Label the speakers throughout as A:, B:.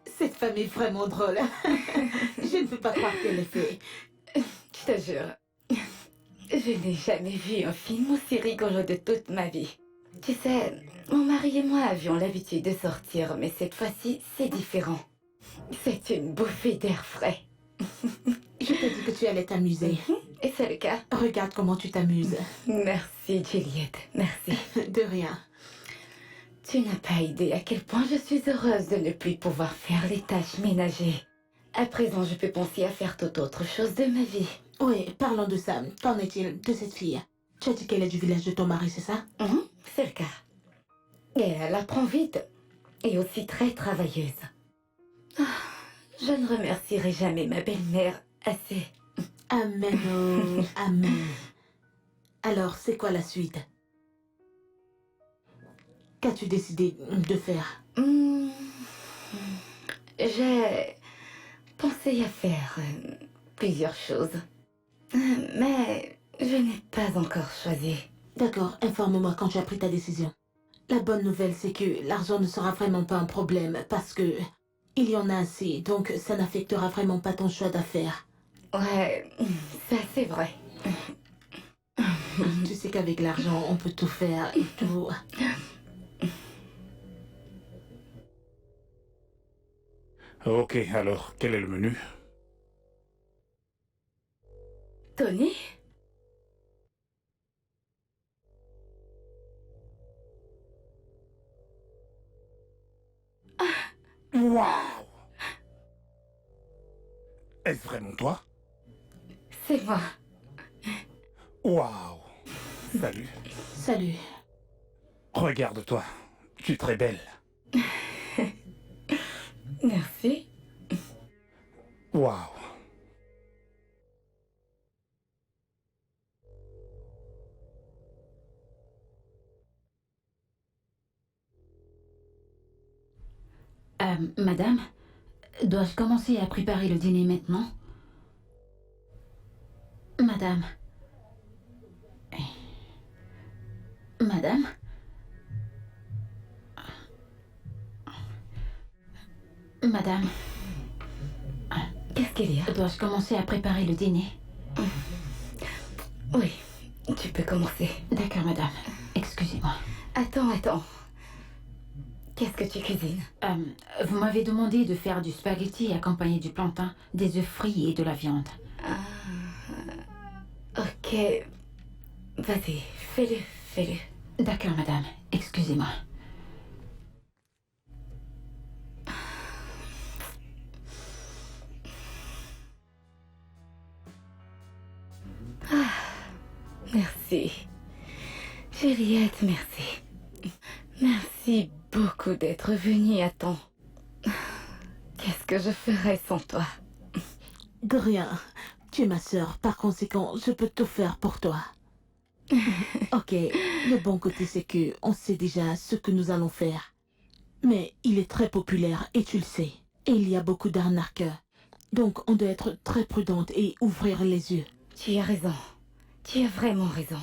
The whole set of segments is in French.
A: Cette femme est vraiment drôle. Je ne peux pas croire qu'elle l'ait fait.
B: Je te jure, je n'ai jamais vu un film aussi rigolo de toute ma vie. Tu sais, mon mari et moi avions l'habitude de sortir, mais cette fois-ci, c'est différent. C'est une bouffée d'air frais.
A: Je t'ai dit que tu allais t'amuser.
B: Et c'est le cas.
A: Regarde comment tu t'amuses.
B: Merci, Juliette. Merci.
A: De rien.
B: Tu n'as pas idée à quel point je suis heureuse de ne plus pouvoir faire les tâches ménagères. À présent, je peux penser à faire toute autre chose de ma vie.
A: Oui, parlons de ça. Qu'en est-il de cette fille? Tu as dit qu'elle est du village de ton mari, c'est ça?
B: C'est le cas. Et elle apprend vite. Et aussi très travailleuse. Ah, je ne remercierai jamais ma belle-mère assez.
A: Amen, oh, amen. Alors, c'est quoi la suite? Qu'as-tu décidé de faire?
B: J'ai pensé à faire plusieurs choses. Mais je n'ai pas encore choisi.
A: D'accord, informe-moi quand tu as pris ta décision. La bonne nouvelle, c'est que l'argent ne sera vraiment pas un problème parce que il y en a assez, donc ça n'affectera vraiment pas ton choix d'affaires.
B: Ouais, ça c'est vrai.
A: Tu sais qu'avec l'argent, on peut tout faire et tout.
C: Ok, alors, quel est le menu?
B: Tony?
C: Waouh! Est-ce vraiment toi?
B: C'est moi.
C: Waouh! Salut.
A: Salut.
C: Regarde-toi. Tu es très belle.
B: Merci.
C: Waouh!
D: Madame, dois-je commencer à préparer le dîner maintenant? Madame. Madame? Madame,
B: Qu'est-ce qu'il y a?
D: dois-je commencer à préparer le dîner?
B: Oui, tu peux commencer.
D: D'accord, madame. Excusez-moi.
B: Attends. Qu'est-ce que tu cuisines?
D: Vous m'avez demandé de faire du spaghetti accompagné du plantain, des œufs frits et de la viande.
B: Ok. Vas-y, fais-le.
D: D'accord, madame. Excusez-moi.
B: Merci. Juliette, merci. Merci beaucoup d'être venue à temps. Qu'est-ce que je ferais sans toi?
A: De rien. Tu es ma sœur, par conséquent, je peux tout faire pour toi. Ok, le bon côté c'est que on sait déjà ce que nous allons faire. Mais il est très populaire et tu le sais. Et il y a beaucoup d'arnaqueurs. Donc on doit être très prudente et ouvrir les yeux.
B: Tu as raison. Tu as vraiment raison.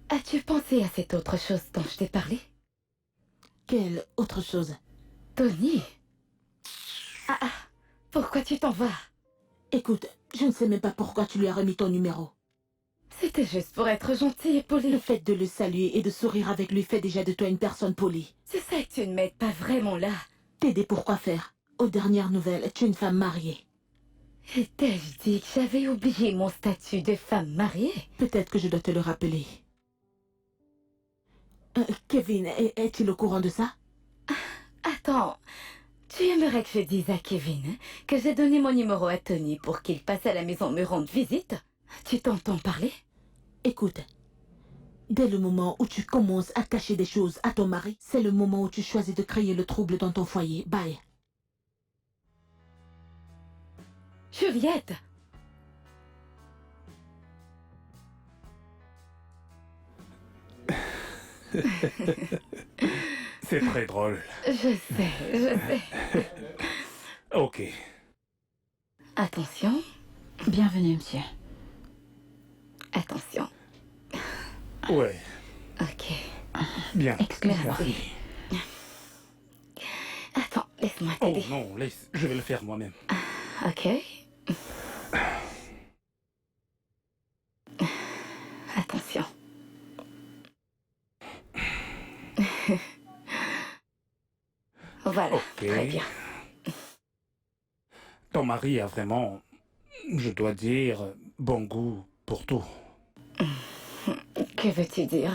B: As-tu pensé à cette autre chose dont je t'ai parlé?
A: Quelle autre chose?
B: Tony? Pourquoi tu t'en vas?
A: Écoute, je ne sais même pas pourquoi tu lui as remis ton numéro.
B: C'était juste pour être gentil et poli.
A: Le fait de le saluer et de sourire avec lui fait déjà de toi une personne polie.
B: C'est ça que tu ne m'aides pas vraiment là.
A: T'aider pour quoi faire? Aux dernières nouvelles, tu es une femme mariée.
B: Et t'ai-je dit que j'avais oublié mon statut de femme mariée?
A: Peut-être que je dois te le rappeler. Kevin, est-il au courant de ça?
B: Attends, tu aimerais que je dise à Kevin que j'ai donné mon numéro à Tony pour qu'il passe à la maison me rendre visite? Tu t'entends parler?
A: Écoute, dès le moment où tu commences à cacher des choses à ton mari, c'est le moment où tu choisis de créer le trouble dans ton foyer. Bye.
B: Juliette!
C: C'est très drôle.
B: Je sais.
C: Ok.
B: Attention,
D: Bienvenue, monsieur.
B: attention.
C: Ouais.
B: Ok.
C: Bien.
D: Excuse-moi.
C: Merci.
B: Attends, laisse-moi
C: Oh
B: t'aider.
C: non, laisse, je vais le faire moi-même.
B: Ok. Attention. Voilà,
C: Ok.
B: très bien.
C: Ton mari a vraiment, je dois dire, bon goût pour tout.
B: Que veux-tu dire?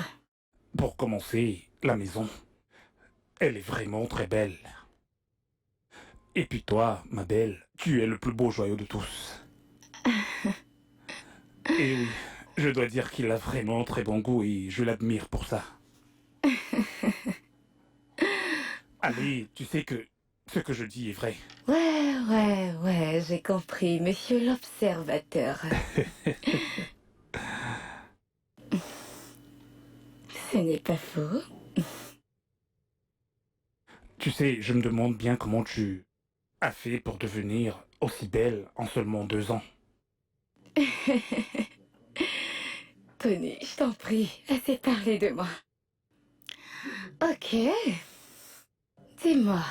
C: Pour commencer, la maison, elle est vraiment très belle. Et puis toi, ma belle, tu es le plus beau joyau de tous. Et oui, je dois dire qu'il a vraiment très bon goût et je l'admire pour ça. Allez, tu sais que ce que je dis est vrai.
B: Ouais, j'ai compris, monsieur l'observateur. Ce n'est pas faux.
C: Tu sais, je me demande bien comment tu as fait pour devenir aussi belle en seulement 2 ans.
B: Tony, je t'en prie, assez parlé de moi. Ok. Dis-moi,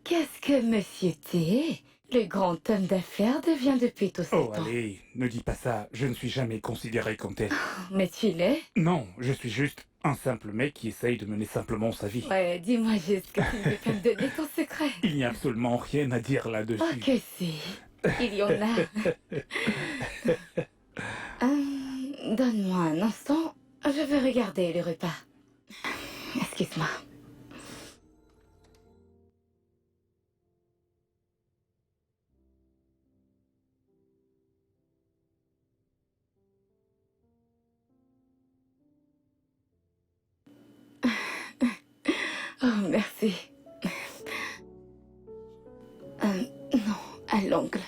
B: qu'est-ce que monsieur T, le grand homme d'affaires, devient depuis tous ces
C: Oh,
B: temps?
C: allez, ne dis pas ça, je ne suis jamais considéré comme tel.
B: Mais tu l'es?
C: Non, je suis juste un simple mec qui essaye de mener simplement sa vie.
B: Ouais, dis-moi juste que tu ne veux pas me donner ton secret.
C: Il n'y a absolument rien à dire
B: Oh
C: là-dessus.
B: que si, il y en a. Donne-moi un instant, je veux regarder le repas. Excuse-moi. Oh, merci. Non, à l'ongle.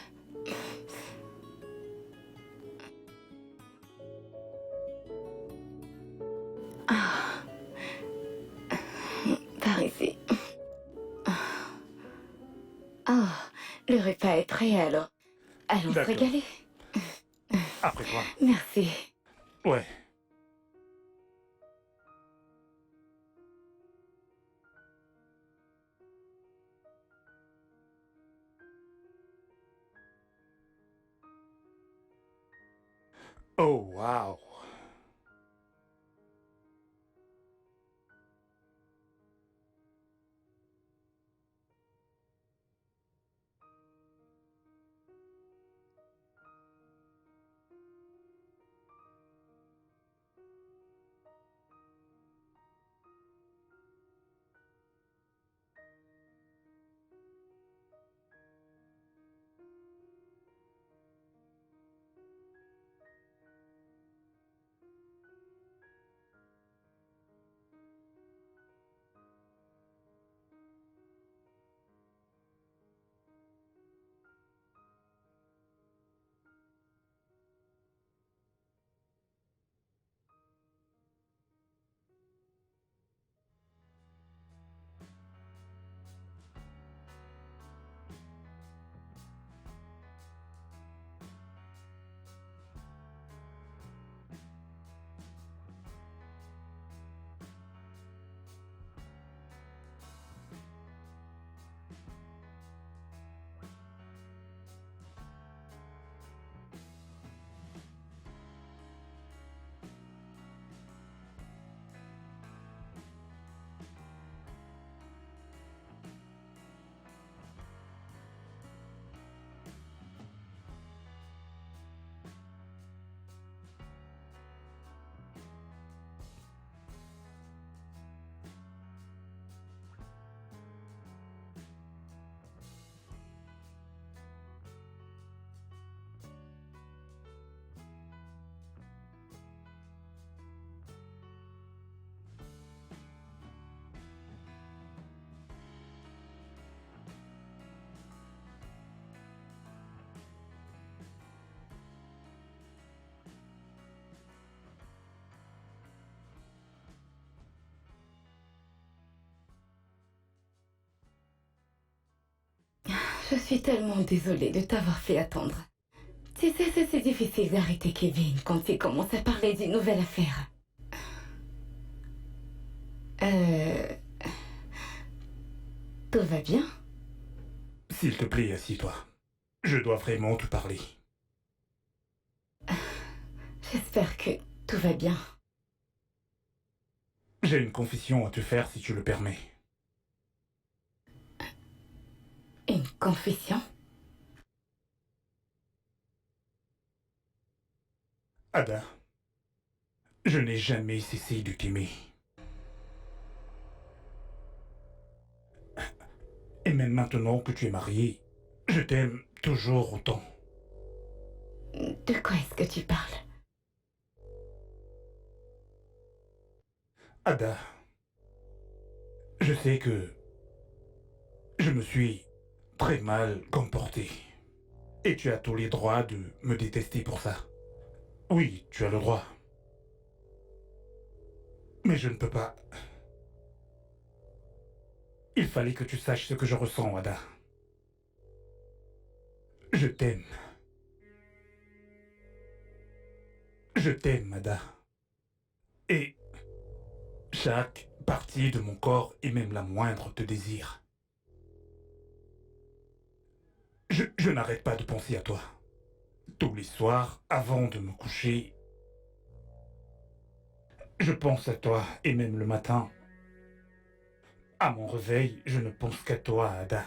B: Ah, par ici. Oh, le repas est prêt alors. Allons se
C: D'accord.
B: régaler.
C: Après toi.
B: Merci.
C: Ouais. Oh, wow.
B: Je suis tellement désolée de t'avoir fait attendre. Tu sais, c'est difficile d'arrêter Kevin quand il commence à parler d'une nouvelle affaire. va bien?
C: S'il te plaît, assieds-toi. Je dois vraiment te parler.
B: J'espère que tout va bien.
C: J'ai une confession à te faire si tu le permets.
B: Une confession?
C: Ada, je n'ai jamais cessé de t'aimer. Et même maintenant que tu es mariée, je t'aime toujours autant.
B: De quoi est-ce que tu parles?
C: Ada, je sais que je me suis très mal comporté. Et tu as tous les droits de me détester pour ça. Oui, tu as le droit. Mais je ne peux pas. Il fallait que tu saches ce que je ressens, Ada. Je t'aime. Je t'aime, Ada. Et chaque partie de mon corps et même la moindre te désire. Je n'arrête pas de penser à toi. Tous les soirs, avant de me coucher, je pense à toi et même le matin. À mon réveil, je ne pense qu'à toi, Ada.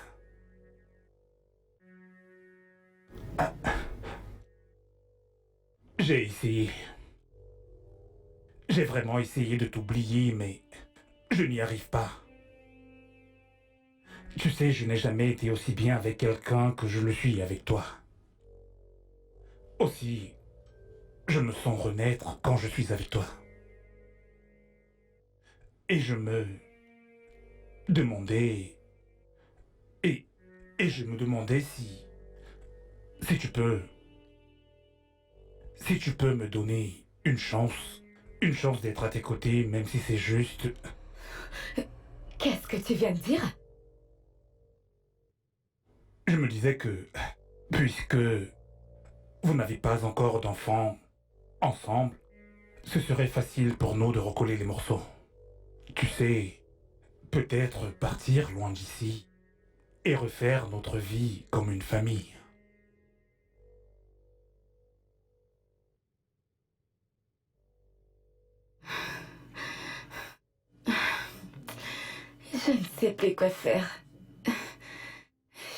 C: Ah. J'ai essayé. J'ai vraiment essayé de t'oublier, mais je n'y arrive pas. Tu sais, je n'ai jamais été aussi bien avec quelqu'un que je le suis avec toi. Aussi, je me sens renaître quand je suis avec toi. Et je me demandais... Et, et je me demandais si tu peux... Si tu peux me donner une chance d'être à tes côtés, même si c'est juste...
B: Qu'est-ce que tu viens de dire?
C: Je me disais que, puisque vous n'avez pas encore d'enfants ensemble, ce serait facile pour nous de recoller les morceaux. Tu sais, peut-être partir loin d'ici et refaire notre vie comme une famille.
B: Je ne sais plus quoi faire.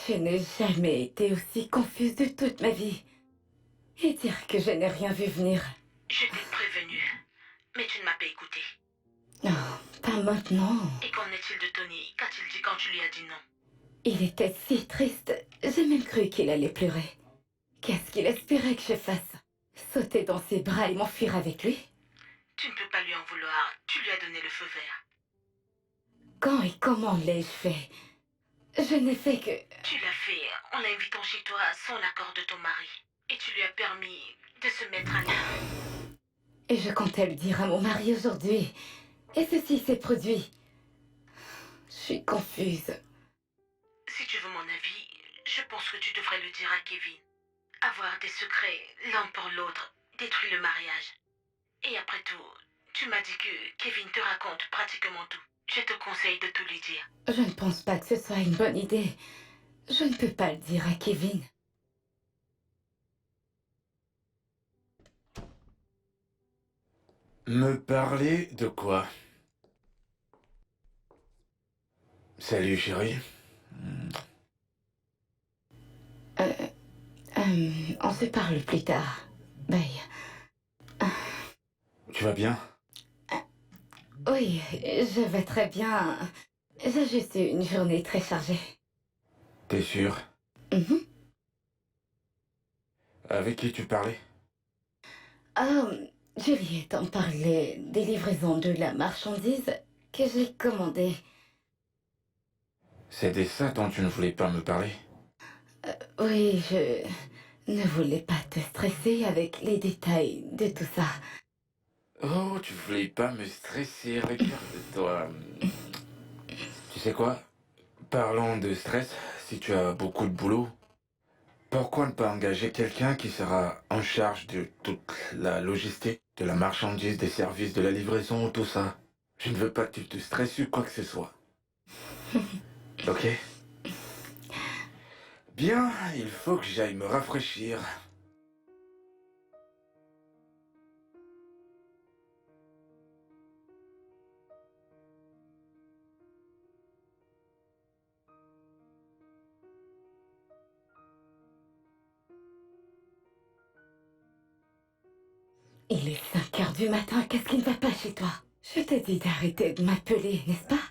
B: Je n'ai jamais été aussi confuse de toute ma vie. Et dire que je n'ai rien vu venir.
A: Je t'ai prévenu, mais tu ne m'as pas écouté.
B: Oh, pas maintenant.
A: Et qu'en est-il de Tony? Qu'a-t-il dit quand tu lui as dit non?
B: Il était si triste. J'ai même cru qu'il allait pleurer. Qu'est-ce qu'il espérait que je fasse? Sauter dans ses bras et m'enfuir avec lui?
A: Tu ne peux pas lui en vouloir. Tu lui as donné le feu vert.
B: Quand et comment l'ai-je fait? Je n'ai fait que...
A: Tu l'as fait en l'invitant chez toi sans l'accord de ton mari. Et tu lui as permis de se mettre à nu.
B: Et je comptais le dire à mon mari aujourd'hui. Et ceci s'est produit. Je suis confuse.
A: Si tu veux mon avis, je pense que tu devrais le dire à Kevin. Avoir des secrets l'un pour l'autre détruit le mariage. Et après tout, tu m'as dit que Kevin te raconte pratiquement tout. Je te conseille de tout lui dire.
B: Je ne pense pas que ce soit une bonne idée. Je ne peux pas le dire à Kevin.
E: Me parler de quoi? Salut chérie.
B: On se parle plus tard. Bye.
E: Tu vas bien?
B: Oui, je vais très bien. J'ai juste eu une journée très chargée.
E: T'es sûr?
B: Mhm.
E: Avec qui tu parlais?
B: Juliette en parlait des livraisons de la marchandise que j'ai commandée.
E: C'est de ça dont tu ne voulais pas me parler?
B: Oui, je ne voulais pas te stresser avec les détails de tout ça.
E: Oh, tu voulais pas me stresser, regarde-toi. Tu sais quoi? Parlons de stress, si tu as beaucoup de boulot, pourquoi ne pas engager quelqu'un qui sera en charge de toute la logistique, de la marchandise, des services, de la livraison, tout ça? Je ne veux pas que tu te stresses sur quoi que ce soit. Ok? Bien, il faut que j'aille me rafraîchir.
B: Il est 5 heures du matin, qu'est-ce qui ne va pas chez toi? Je t'ai dit d'arrêter de m'appeler, n'est-ce pas?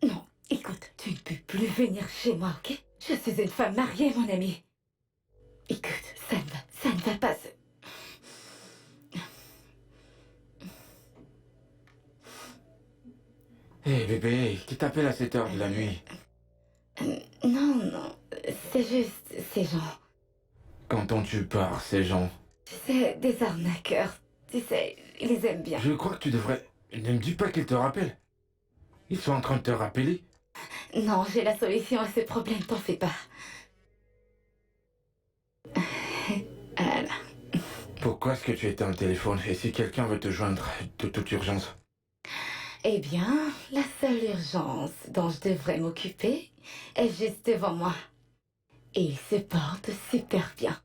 B: Non, écoute, tu ne peux plus venir chez moi, ok? Je suis une femme mariée, mon ami. Écoute, ça ne va pas.
E: Hé bébé, qui t'appelle à cette heure de la nuit?
B: Non, c'est juste ces gens.
E: Qu'entends-tu par ces gens?
B: Tu sais, des arnaqueurs. Tu sais, ils les aiment bien.
E: Je crois que tu devrais... Ne me dis pas qu'ils te rappellent. Ils sont en train de te rappeler.
B: Non, j'ai la solution à ce problème, t'en fais pas. Voilà.
E: Pourquoi est-ce que tu éteins le téléphone? Et si quelqu'un veut te joindre de toute urgence?
B: Eh bien, la seule urgence dont je devrais m'occuper est juste devant moi. Et il se porte super bien.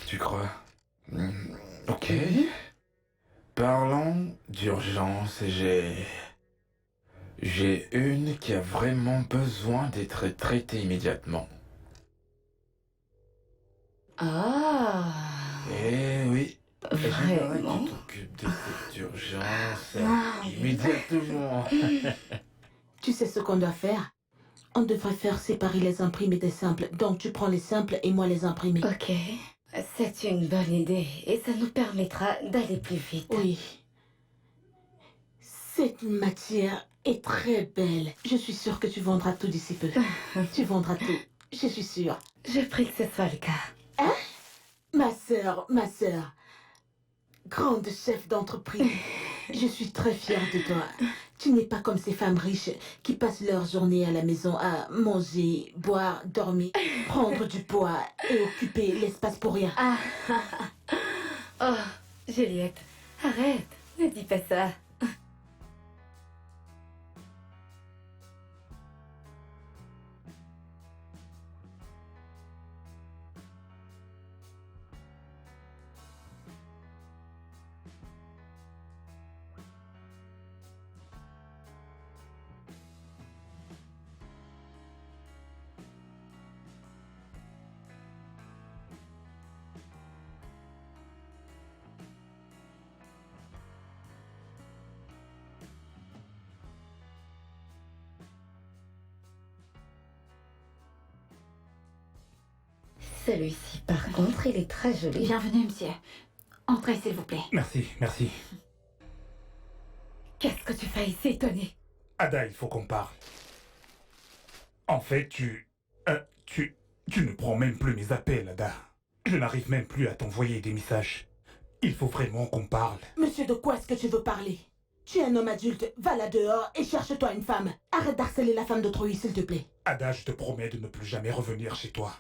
E: Tu crois? Ok. Parlons d'urgence. J'ai une qui a vraiment besoin d'être traitée immédiatement.
B: Ah,
E: Eh oui. J'aimerais que
B: vraiment?
E: tu t'occupes de cette urgence
B: Ah.
E: immédiatement.
A: Tu sais ce qu'on doit faire? On devrait faire séparer les imprimés des simples. Donc tu prends les simples et moi les imprimés.
B: Ok, c'est une bonne idée et ça nous permettra d'aller plus vite.
A: Oui. Cette matière est très belle. Je suis sûre que tu vendras tout d'ici peu. Tu vendras tout. Je suis sûre.
B: Je prie que ce soit le cas.
A: Ma sœur. Grande chef d'entreprise. Je suis très fière de toi. Tu n'es pas comme ces femmes riches qui passent leur journée à la maison à manger, boire, dormir, prendre du poids et occuper l'espace pour rien.
B: Ah, oh, Juliette, arrête, ne dis pas ça. Celui-ci, par contre, il est très joli.
D: Bienvenue, monsieur. Entrez, s'il vous plaît.
C: Merci, merci.
B: Qu'est-ce que tu fais ici, Tony?
C: Ada, il faut qu'on parle. En fait, tu ne prends même plus mes appels, Ada. Je n'arrive même plus à t'envoyer des messages. Il faut vraiment qu'on parle.
A: Monsieur, de quoi est-ce que tu veux parler? Tu es un homme adulte, va là dehors et cherche-toi une femme. Arrête d'harceler la femme d'autrui, s'il te plaît.
C: Ada, je te promets de ne plus jamais revenir chez toi.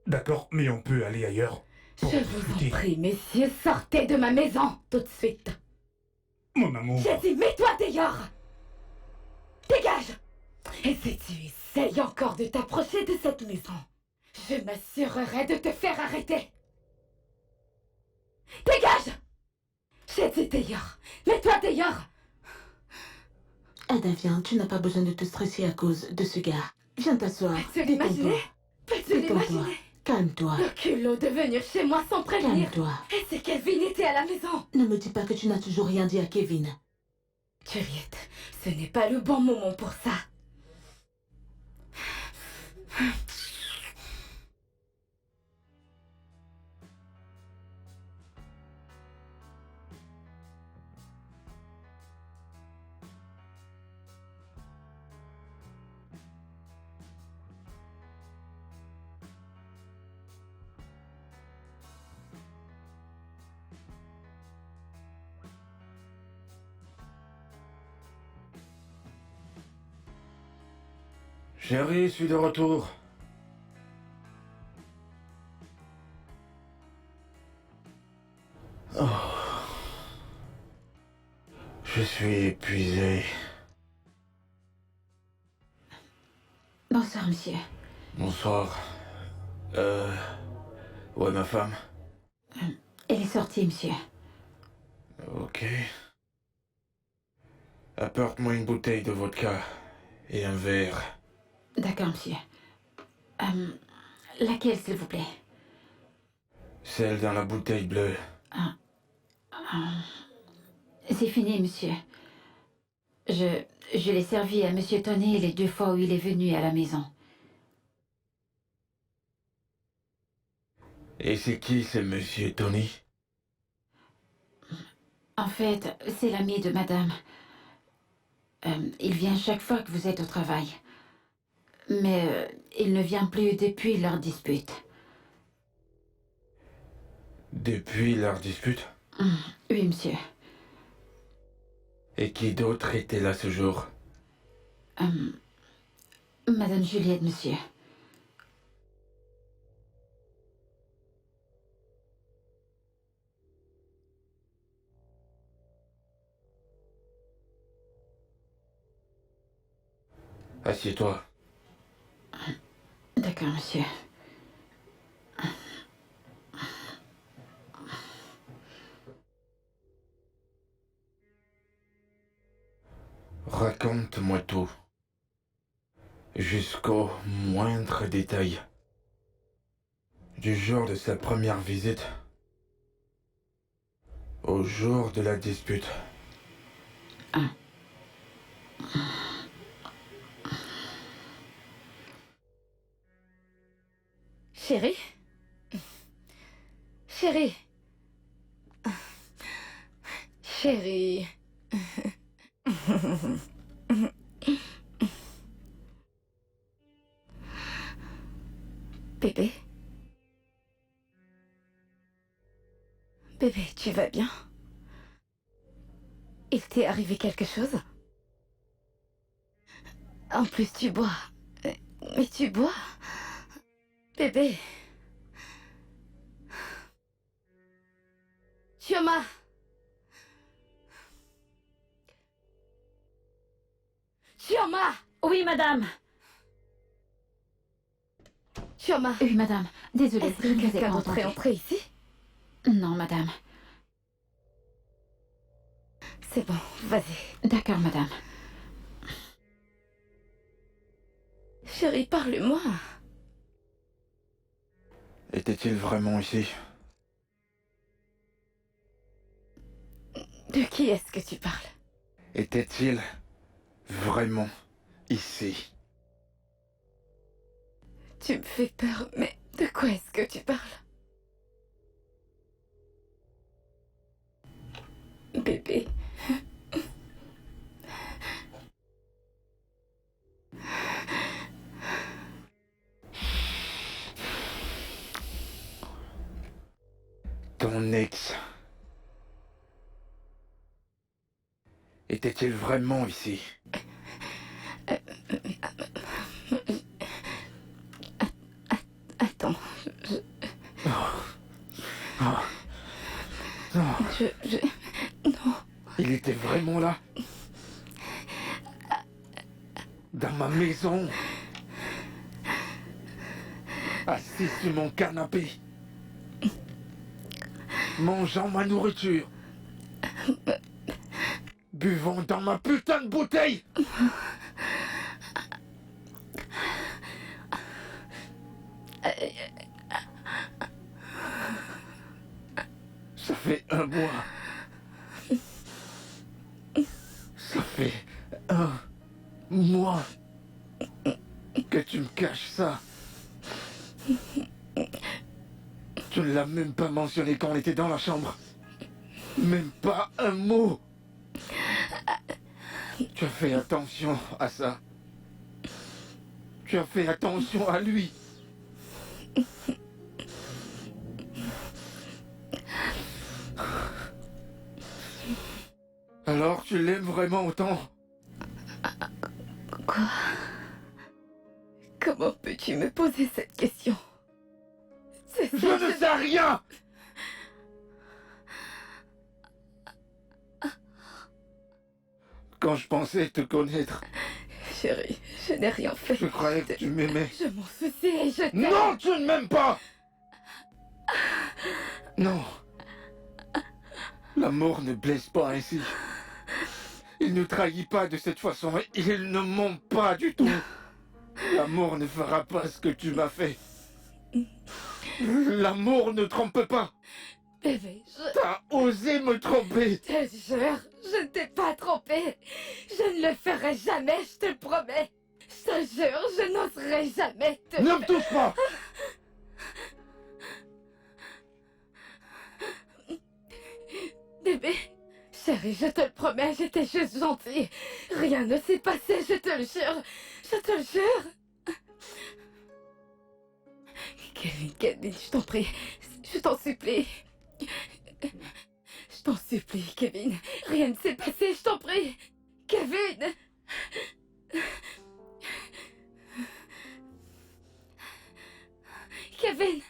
C: D'accord, mais on peut aller ailleurs.
B: Je vous en prie, messieurs, sortez de ma maison, tout de suite.
C: Mon amour.
B: J'ai dit, mets-toi dehors. Dégage. Et si tu essayes encore de t'approcher de cette maison, je m'assurerai de te faire arrêter. Dégage. J'ai dit dehors. Mets-toi dehors.
A: Ada, viens, tu n'as pas besoin de te stresser à cause de ce gars. Viens t'asseoir.
B: Peux-tu l'imaginer? Peux-tu
A: Détends-toi.
B: l'imaginer?
A: Calme-toi.
B: Le culot de venir chez moi sans prévenir.
A: Calme-toi.
B: Et si Kevin était à la maison?
A: Ne me dis pas que tu n'as toujours rien dit à Kevin.
B: Juliette, ce n'est pas le bon moment pour ça.
E: Chérie, je suis de retour. Oh. Je suis épuisé.
D: Bonsoir, monsieur.
E: Bonsoir. Ouais, ma femme.
D: Elle est sortie, monsieur.
E: Ok. Apporte-moi une bouteille de vodka et un verre.
D: D'accord, monsieur. Laquelle, s'il vous plaît?
E: Celle dans la bouteille bleue.
D: C'est fini, monsieur. Je l'ai servi à monsieur Tony les 2 fois où il est venu à la maison.
E: Et c'est qui ce monsieur Tony?
D: En fait, c'est l'ami de madame. Il vient chaque fois que vous êtes au travail. Mais il ne vient plus depuis leur dispute.
E: Depuis leur dispute?
D: Oui, monsieur.
E: Et qui d'autre était là ce jour?
D: Madame Juliette, monsieur.
E: Assieds-toi.
D: D'accord, monsieur.
E: Raconte-moi tout. Jusqu'au moindre détail. Du jour de sa première visite au jour de la dispute.
B: Chérie? Chérie? Chérie? Bébé? Bébé, tu vas bien? Il t'est arrivé quelque chose? En plus, tu bois. Mais tu bois? Bébé? Chioma! Chioma!
D: Oui, madame.
B: Chioma!
D: Oui, madame. Désolée,
B: Est-ce
D: je ne
B: que
D: vous ai
B: quelqu'un
D: pas
B: d'autre est
D: entendu.
B: entré ici?
D: Non, madame.
B: C'est bon, vas-y.
D: D'accord, madame.
B: Chérie, parle-moi.
E: Était-il vraiment ici?
B: De qui est-ce que tu parles?
E: Était-il vraiment ici?
B: Tu me fais peur, mais de quoi est-ce que tu parles? Bébé.
E: Ton ex. Était-il vraiment ici?
B: Attends, je... Non.
E: Il était vraiment là? Dans ma maison? Assis sur mon canapé? Mangeant ma nourriture? Buvant dans ma putain de bouteille? Ça fait 1 mois. Ça fait 1 mois que tu me caches ça. Tu ne l'as même pas mentionné quand on était dans la chambre. Même pas un mot. Tu as fait attention à ça. Tu as fait attention à lui. Alors tu l'aimes vraiment autant?
B: Quoi? Comment peux-tu me poser cette question? C'est ça,
E: Je ne sais rien! Quand je pensais te connaître,
B: chérie, je n'ai rien fait.
E: Je croyais que tu m'aimais.
B: Je m'en souciais et je t'aime.
E: Non, tu ne m'aimes pas. Non. L'amour ne blesse pas ainsi. Il ne trahit pas de cette façon. Il ne ment pas du tout. L'amour ne fera pas ce que tu m'as fait. L'amour ne trompe pas.
B: Bébé,
E: T'as osé me tromper.
B: je te jure, je ne t'ai pas trompé. Je ne le ferai jamais, je te le promets. Je te jure, je n'oserai jamais te...
E: Ne me touche pas.
B: Bébé, chérie, je te le promets, j'étais juste gentille. Rien ne s'est passé, je te le jure. Je te le jure. Kevin, je t'en prie. Je t'en supplie. Je t'en supplie, Kevin. Rien ne s'est passé, je t'en prie. Kevin. Kevin.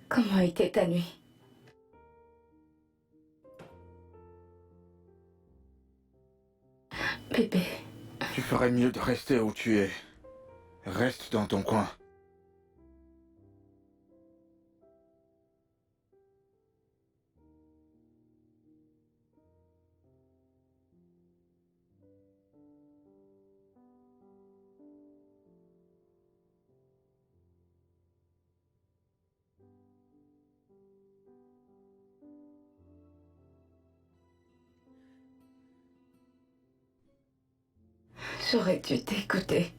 B: Comment était ta nuit? Bébé.
E: Tu ferais mieux de rester où tu es. Reste dans ton coin.
B: J'aurais dû t'écouter.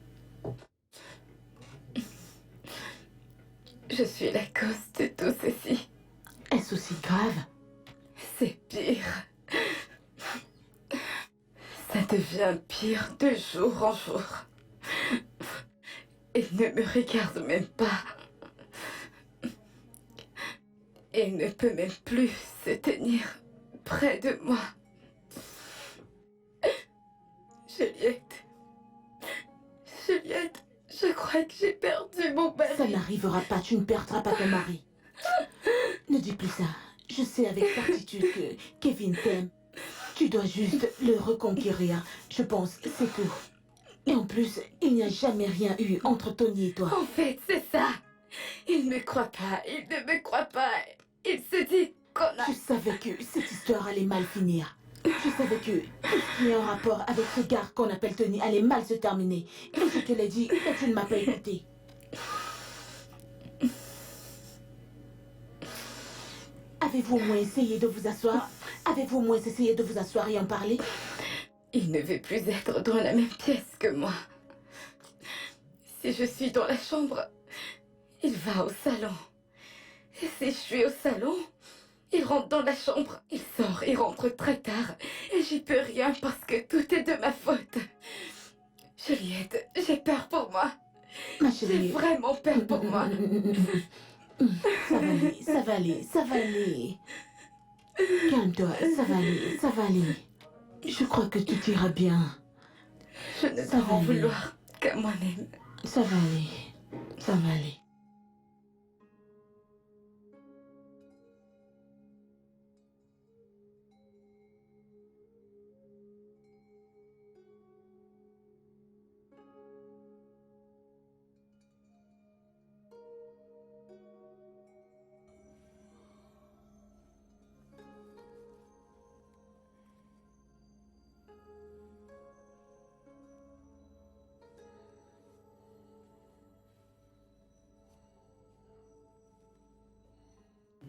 B: Je suis la cause de tout ceci.
A: Est-ce aussi grave?
B: C'est pire. Ça devient pire de jour en jour. Il ne me regarde même pas. Il ne peut même plus se tenir près de moi. Juliette, je crois que j'ai perdu mon mari.
A: Ça n'arrivera pas, tu ne perdras pas ton mari. Ne dis plus ça. Je sais avec certitude que Kevin t'aime. Tu dois juste le reconquérir. Je pense, c'est tout. Et en plus, il n'y a jamais rien eu entre Tony et toi.
B: En fait, c'est ça. Il ne me croit pas, il ne me croit pas. Il se dit qu'on a...
A: Je savais que cette histoire allait mal finir. Je savais que tout ce qui est en rapport avec ce gars qu'on appelle Tony allait mal se terminer. Et je te l'ai dit, mais tu ne m'as pas écouté. Avez-vous au moins essayé de vous asseoir? Avez-vous au moins essayé de vous asseoir et en parler?
B: Il ne veut plus être dans la même pièce que moi. Si je suis dans la chambre, il va au salon. Et si je suis au salon, il rentre dans la chambre. Il sort, il rentre très tard. Et j'y peux rien parce que tout est de ma faute. Juliette, j'ai peur pour moi.
A: Ma
B: J'ai
A: chérie.
B: vraiment peur pour moi.
A: Ça va aller, ça va aller, ça va aller. Calme-toi, ça va aller, ça va aller. Je crois que tout ira bien.
B: Je ne
A: Ça
B: peux
A: va
B: en
A: aller.
B: vouloir qu'à moi-même.
A: Ça va aller, ça va aller.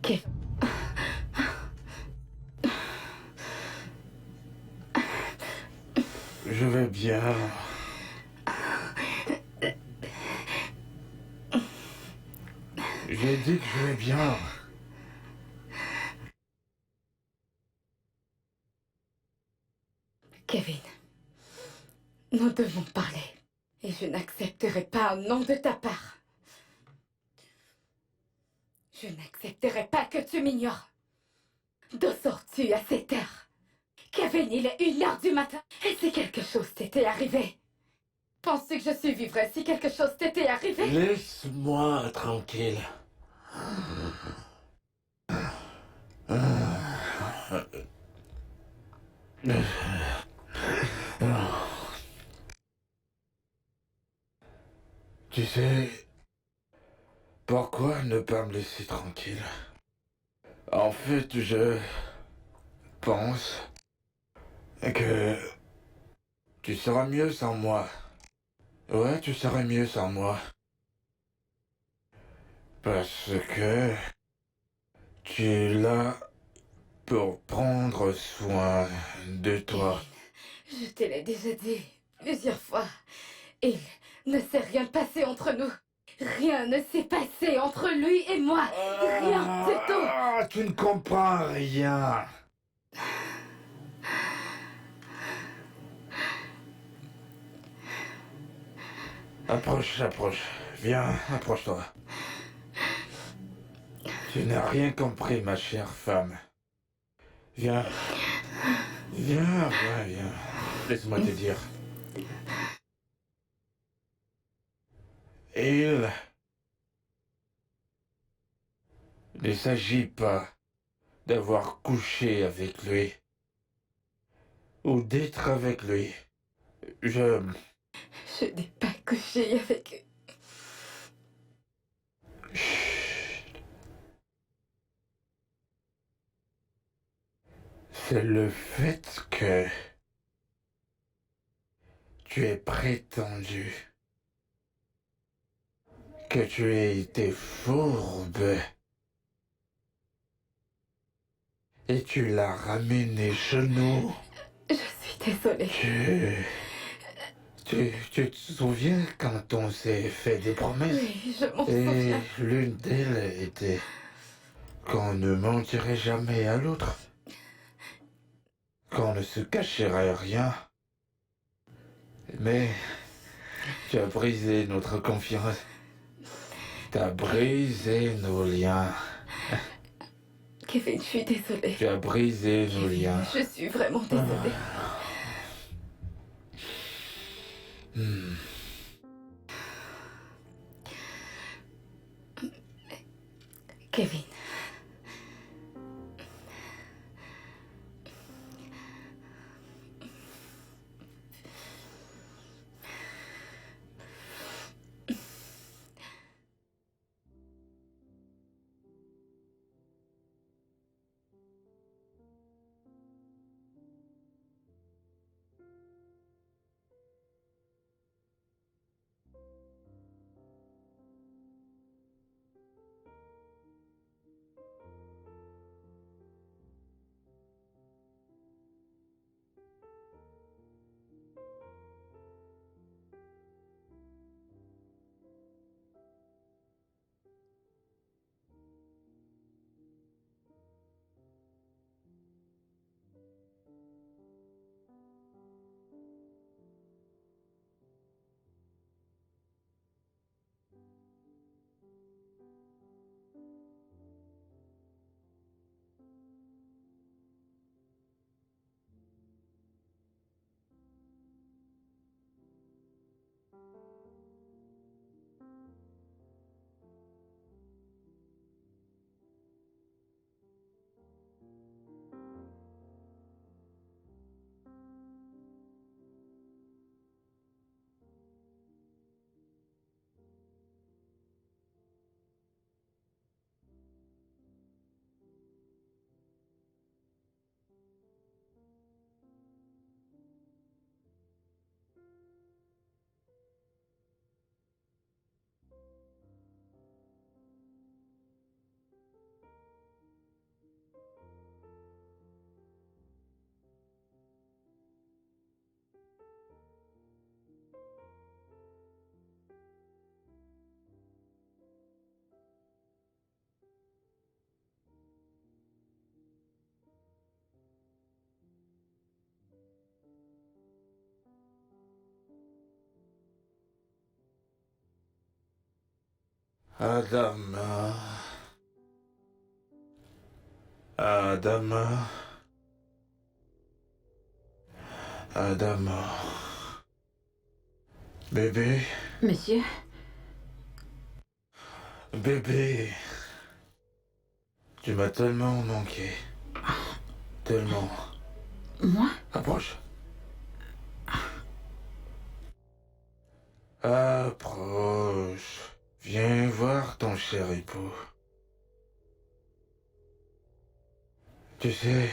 B: Kev,
E: Je vais bien. J'ai dit que je vais bien.
B: Kevin, nous devons parler. Et je n'accepterai pas un non de ta part. Je n'accepterai pas que tu m'ignores. D'où sors-tu à cette heure? Kevin, il est 1 heure du matin. Et si quelque chose t'était arrivé? Penses-tu que je survivrais si quelque chose t'était arrivé?
E: Laisse-moi tranquille. Tu sais, pourquoi ne pas me laisser tranquille? En fait, je pense que tu seras mieux sans moi. Ouais, tu serais mieux sans moi. Parce que tu es là pour prendre soin de toi.
B: Je te l'ai déjà dit plusieurs fois. Il ne s'est rien passé entre nous. Rien ne s'est passé entre lui et moi. Rien, c'est tout.
E: Ah, tu ne comprends rien. Approche, approche. Viens, approche-toi. Tu n'as rien compris, ma chère femme. Viens. Viens, viens, viens. Laisse-moi te dire. Il ne s'agit pas d'avoir couché avec lui ou d'être avec lui. Je
B: n'ai pas couché avec...
E: Chut. C'est le fait que tu aies prétendu que tu aies été fourbe et tu l'as ramené chez nous.
B: Je suis désolée.
E: Tu te souviens quand on s'est fait des promesses?
B: Oui, je m'en
E: Et
B: souviens.
E: l'une d'elles était qu'on ne mentirait jamais à l'autre, qu'on ne se cacherait rien. Mais tu as brisé notre confiance. Tu as brisé nos liens.
B: Kevin, je suis désolée.
E: Tu as brisé nos liens.
B: Je suis vraiment désolée. Kevin.
E: Adama. Adama. Adama. Bébé.
D: Monsieur,
E: Bébé. Tu m'as tellement manqué. Tellement.
D: moi?
E: Approche. Approche. Viens voir ton cher époux. Tu sais,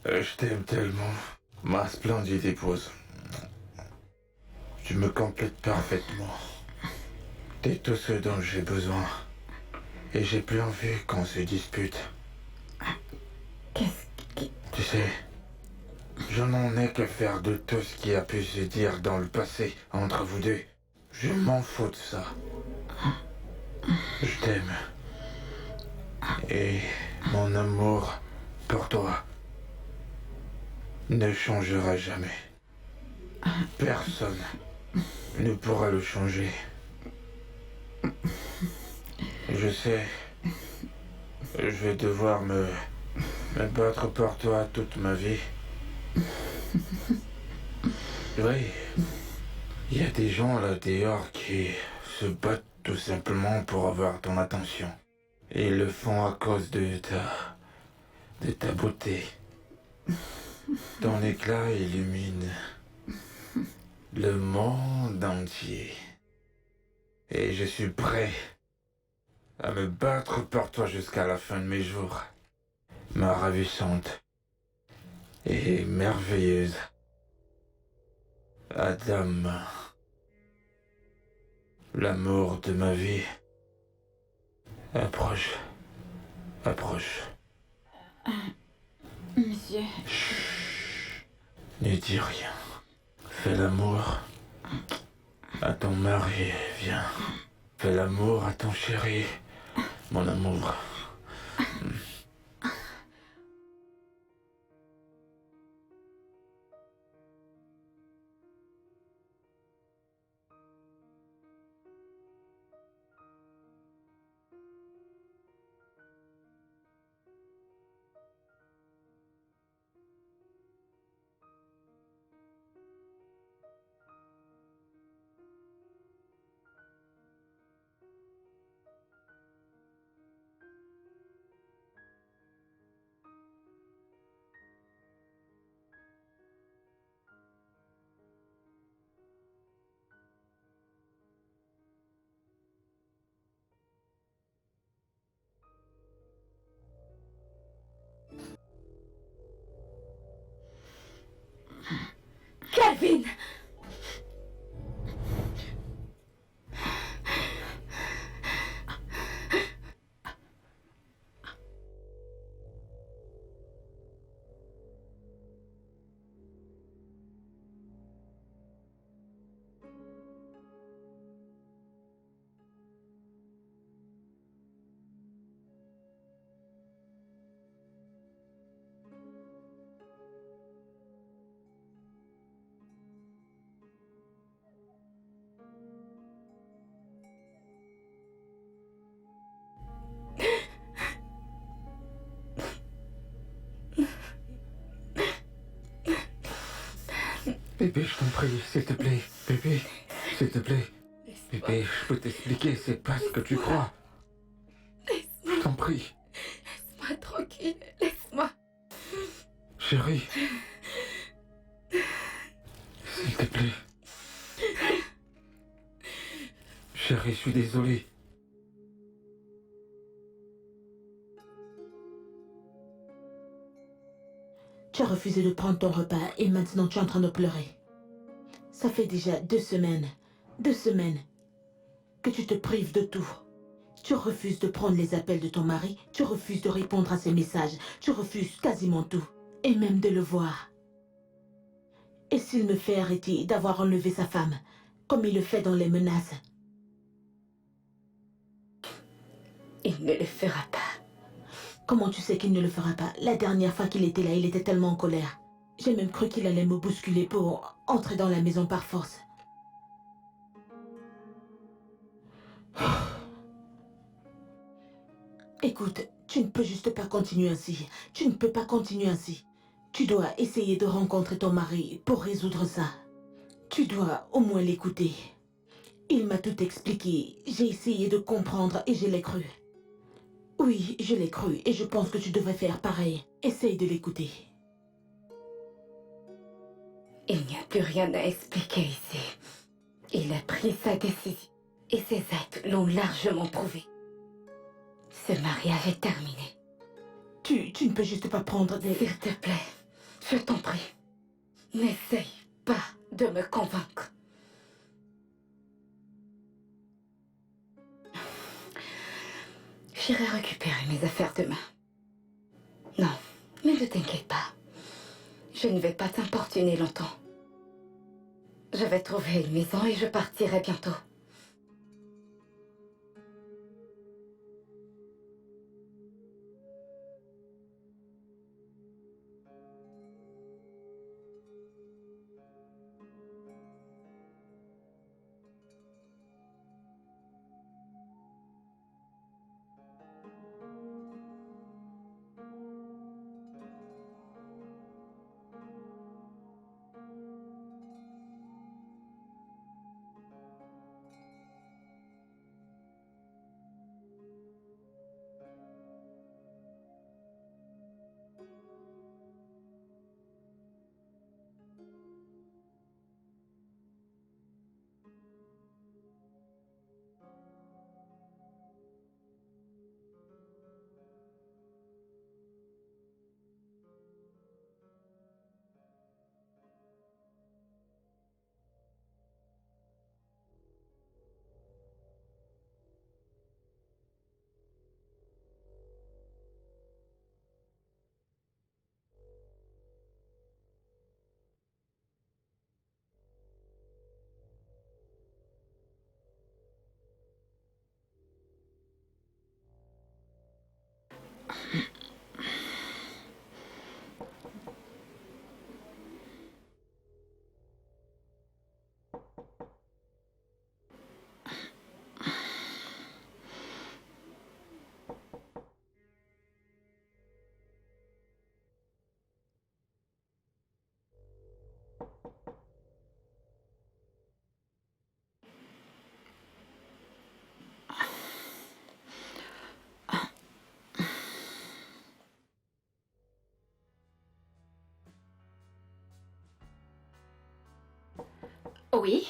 E: je t'aime tellement. Ma splendide épouse. Tu me complètes parfaitement. T'es tout ce dont j'ai besoin. Et j'ai plus envie qu'on se dispute.
D: Qu'est-ce qui...
E: Tu sais, je n'en ai que faire de tout ce qui a pu se dire dans le passé entre vous deux. Je m'en fous de ça. Je t'aime. Et mon amour pour toi ne changera jamais. Personne ne pourra le changer. Je sais, je vais devoir me battre pour toi toute ma vie. Oui, il y a des gens là dehors qui se battent tout simplement pour avoir ton attention. Et ils le font à cause de ta beauté. Ton éclat illumine le monde entier. Et je suis prêt à me battre pour toi jusqu'à la fin de mes jours. Ma ravissante et merveilleuse Adama. L'amour de ma vie. Approche. Approche.
D: Monsieur...
E: Chut. Ne dis rien. Fais l'amour à ton mari, viens. Fais l'amour à ton chéri, mon amour.
B: Calvin!
E: Bébé, je t'en prie, s'il te plaît. Bébé, s'il te plaît. Bébé, je peux t'expliquer, c'est pas ce que tu crois. Je t'en prie.
B: Laisse-moi tranquille, laisse-moi.
E: Chérie. S'il te plaît. Chérie, je suis désolé.
A: Tu as refusé de prendre ton repas et maintenant tu es en train de pleurer. Ça fait déjà 2 semaines que tu te prives de tout. Tu refuses de prendre les appels de ton mari, tu refuses de répondre à ses messages, tu refuses quasiment tout, et même de le voir. Et s'il me fait arrêter d'avoir enlevé sa femme, comme il le fait dans les menaces?
B: Il ne le fera pas.
A: Comment tu sais qu'il ne le fera pas? La dernière fois qu'il était là, il était tellement en colère. J'ai même cru qu'il allait me bousculer pour entrer dans la maison par force. Écoute, tu ne peux juste pas continuer ainsi. Tu ne peux pas continuer ainsi. Tu dois essayer de rencontrer ton mari pour résoudre ça. Tu dois au moins l'écouter. Il m'a tout expliqué. J'ai essayé de comprendre et je l'ai cru. Oui, je l'ai cru et je pense que tu devrais faire pareil. Essaye de l'écouter.
B: Il n'y a plus rien à expliquer ici. Il a pris sa décision et ses actes l'ont largement prouvé. Ce mariage est terminé.
A: Tu ne peux juste pas prendre des...
B: S'il te plaît, je t'en prie, n'essaye pas de me convaincre. J'irai récupérer mes affaires demain. Non, mais ne t'inquiète pas. Je ne vais pas t'importuner longtemps. Je vais trouver une maison et je partirai bientôt.
D: Oui.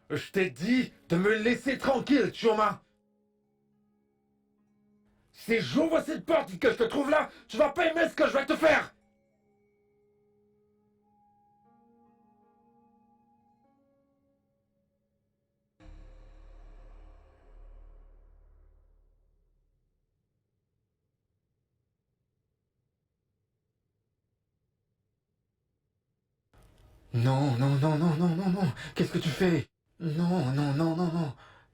E: Je t'ai dit de me laisser tranquille, Chioma. Si j'ouvre cette porte et que je te trouve là, tu vas pas aimer ce que je vais te faire. Non, non, non, non, non, non, non. Qu'est-ce que tu fais? Non, non, non, non, non.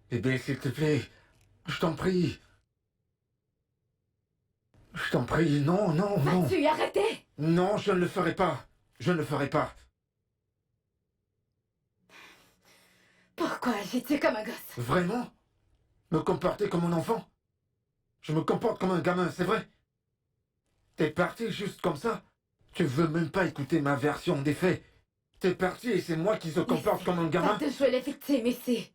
E: Bébé, s'il te plaît. Je t'en prie. Je t'en prie. Non, non, non.
B: Vas-tu arrêter?
E: Non, je ne le ferai pas. Je ne le ferai pas.
B: Pourquoi agis-tu comme un gosse?
E: Vraiment? Me comporter comme un enfant? Je me comporte comme un gamin, c'est vrai? T'es parti juste comme ça? Tu veux même pas écouter ma version des faits? T'es parti et c'est moi qui se comporte comme un gamin?
B: Pas de jouer les victimes ici.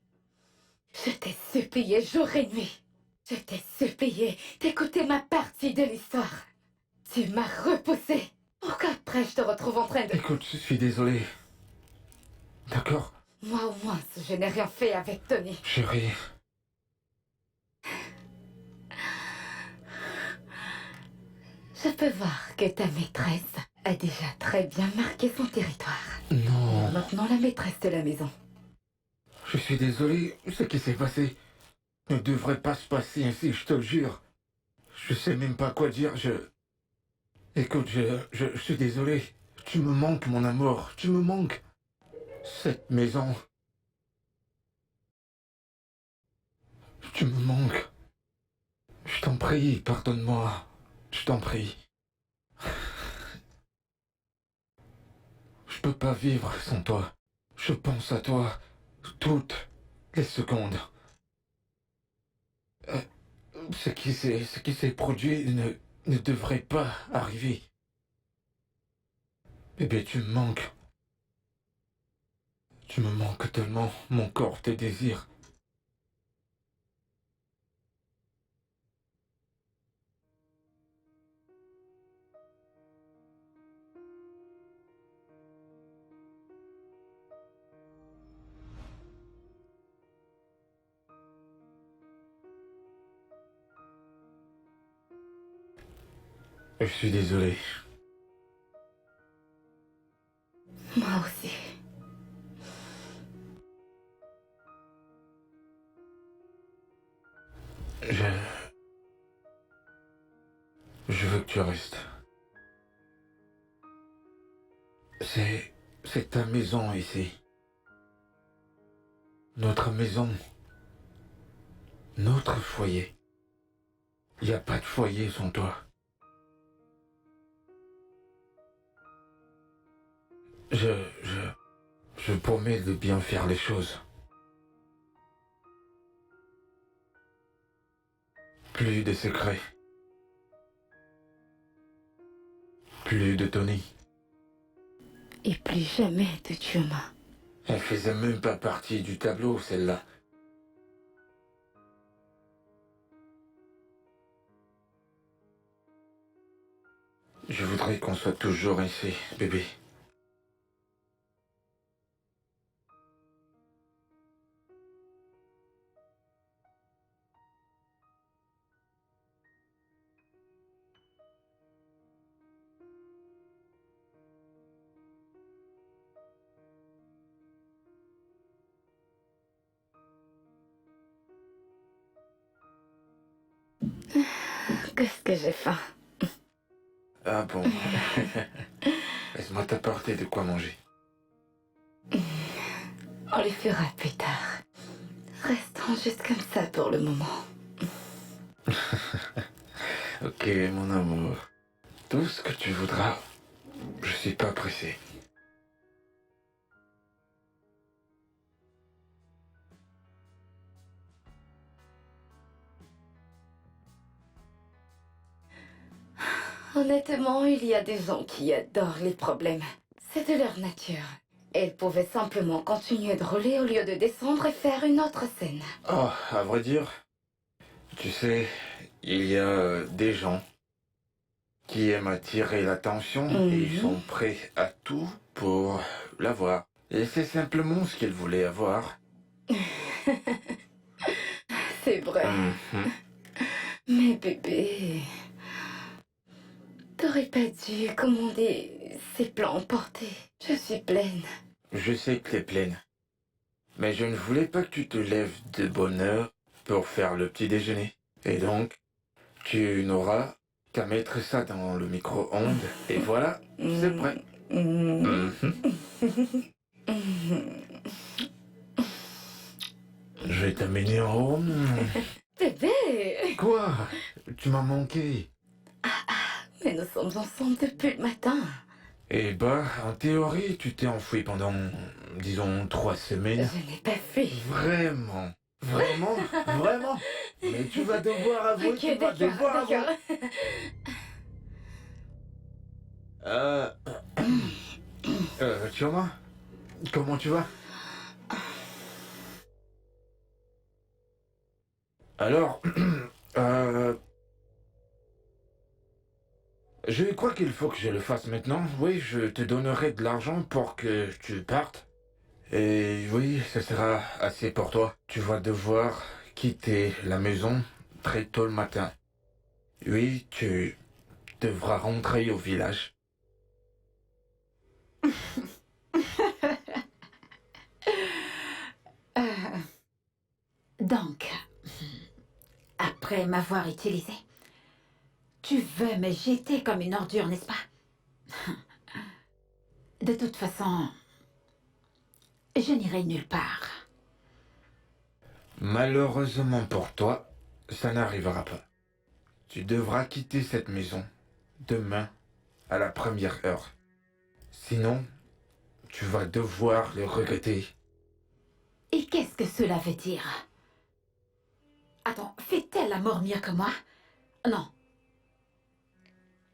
B: Je t'ai supplié jour et nuit. Je t'ai supplié d'écouter ma partie de l'histoire. Tu m'as repoussé. Pourquoi après je te retrouve en train de...
E: Écoute, je suis désolé. D'accord?
B: Moi au moins, je n'ai rien fait avec Tony.
E: Chérie.
B: Je peux voir que ta maîtresse a déjà très bien marqué son territoire.
E: Non.
B: Maintenant la maîtresse de la maison.
E: Je suis désolé, ce qui s'est passé ne devrait pas se passer ainsi, je te le jure. Je sais même pas quoi dire, Écoute, je suis désolé. Tu me manques, mon amour, tu me manques. Cette maison... Tu me manques. Je t'en prie, pardonne-moi. Je t'en prie. Je peux pas vivre sans toi. Je pense à toi toutes les secondes. Euh, ce qui s'est produit ne devrait pas arriver. Bébé, tu me manques. Tu me manques tellement. Mon corps te désire. Je suis désolé.
B: Moi aussi.
E: Je veux que tu restes. C'est ta maison ici. Notre maison. Notre foyer. Il n'y a pas de foyer sans toi. Je promets de bien faire les choses. Plus de secrets. Plus de Tony.
B: Et plus jamais de Juma.
E: Elle faisait même pas partie du tableau, celle-là. Je voudrais qu'on soit toujours ici, bébé.
B: Qu'est-ce que j'ai faim?
E: Ah bon. Laisse-moi t'apporter de quoi manger.
B: On le fera plus tard. Restons juste comme ça pour le moment.
E: Ok, mon amour. Tout ce que tu voudras. Je suis pas pressé.
B: Honnêtement, il y a des gens qui adorent les problèmes. C'est de leur nature. Elles pouvaient simplement continuer de rouler au lieu de descendre et faire une autre scène.
E: Oh, à vrai dire, tu sais, il y a des gens qui aiment attirer l'attention et ils sont prêts à tout pour l'avoir. Et c'est simplement ce qu'ils voulaient avoir.
B: C'est vrai.
E: Mhm.
B: Mais bébé, t'aurais pas dû commander ces plats emportés. Je suis pleine.
E: Je sais que t'es pleine. Mais je ne voulais pas que tu te lèves de bonne heure pour faire le petit déjeuner. Et donc, tu n'auras qu'à mettre ça dans le micro-ondes. Et voilà, c'est prêt. Mhm. Je vais t'amener en haut.
B: Bébé!
E: Quoi? Tu m'as manqué.
B: Mais nous sommes ensemble depuis le matin.
E: Eh bah, en théorie, tu t'es enfoui pendant, disons, 3 semaines.
B: Je n'ai pas fui.
E: Vraiment? Vraiment? Vraiment? Mais tu vas devoir avouer,
B: Ok,
E: tu vas devoir avouer.
B: d'accord.
E: Chioma, comment tu vas? Alors, je crois qu'il faut que je le fasse maintenant. Oui, je te donnerai de l'argent pour que tu partes. Et oui, ce sera assez pour toi. Tu vas devoir quitter la maison très tôt le matin. Oui, tu devras rentrer au village.
D: Donc, après m'avoir utilisé, tu veux me jeter comme une ordure, n'est-ce pas? De toute façon, je n'irai nulle part.
E: Malheureusement pour toi, ça n'arrivera pas. Tu devras quitter cette maison demain à la première heure. Sinon, tu vas devoir le regretter.
D: Et qu'est-ce que cela veut dire? Attends, fait-elle l'amour mieux que moi? Non.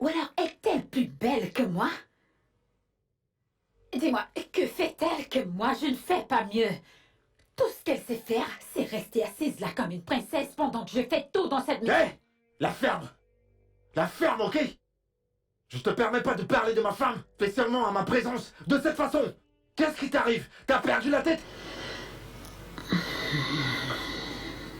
D: Ou alors est-elle plus belle que moi? Dis-moi, que fait-elle que moi je ne fais pas mieux? Tout ce qu'elle sait faire, c'est rester assise là comme une princesse pendant que je fais tout dans cette maison.
E: Hé! La ferme! La ferme, ok? Je te permets pas de parler de ma femme, spécialement à ma présence, de cette façon! Qu'est-ce qui t'arrive? T'as perdu la tête?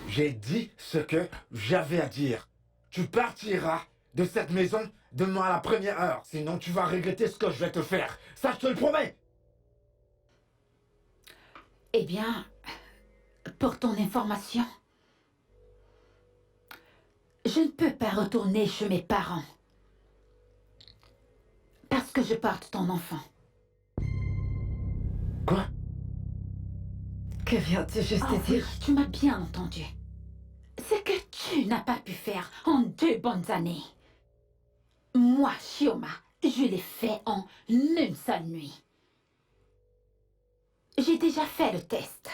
E: J'ai dit ce que j'avais à dire. Tu partiras de cette maison demain à la première heure, sinon tu vas regretter ce que je vais te faire. Ça, je te le promets!
D: Eh bien, pour ton information, je ne peux pas retourner chez mes parents. Parce que je porte ton enfant.
E: Quoi?
B: Que viens-tu juste
D: Oh oui,
B: dire?
D: tu m'as bien entendu. Ce que tu n'as pas pu faire en 2 bonnes années. Moi, Chioma, je l'ai fait en une seule nuit. J'ai déjà fait le test.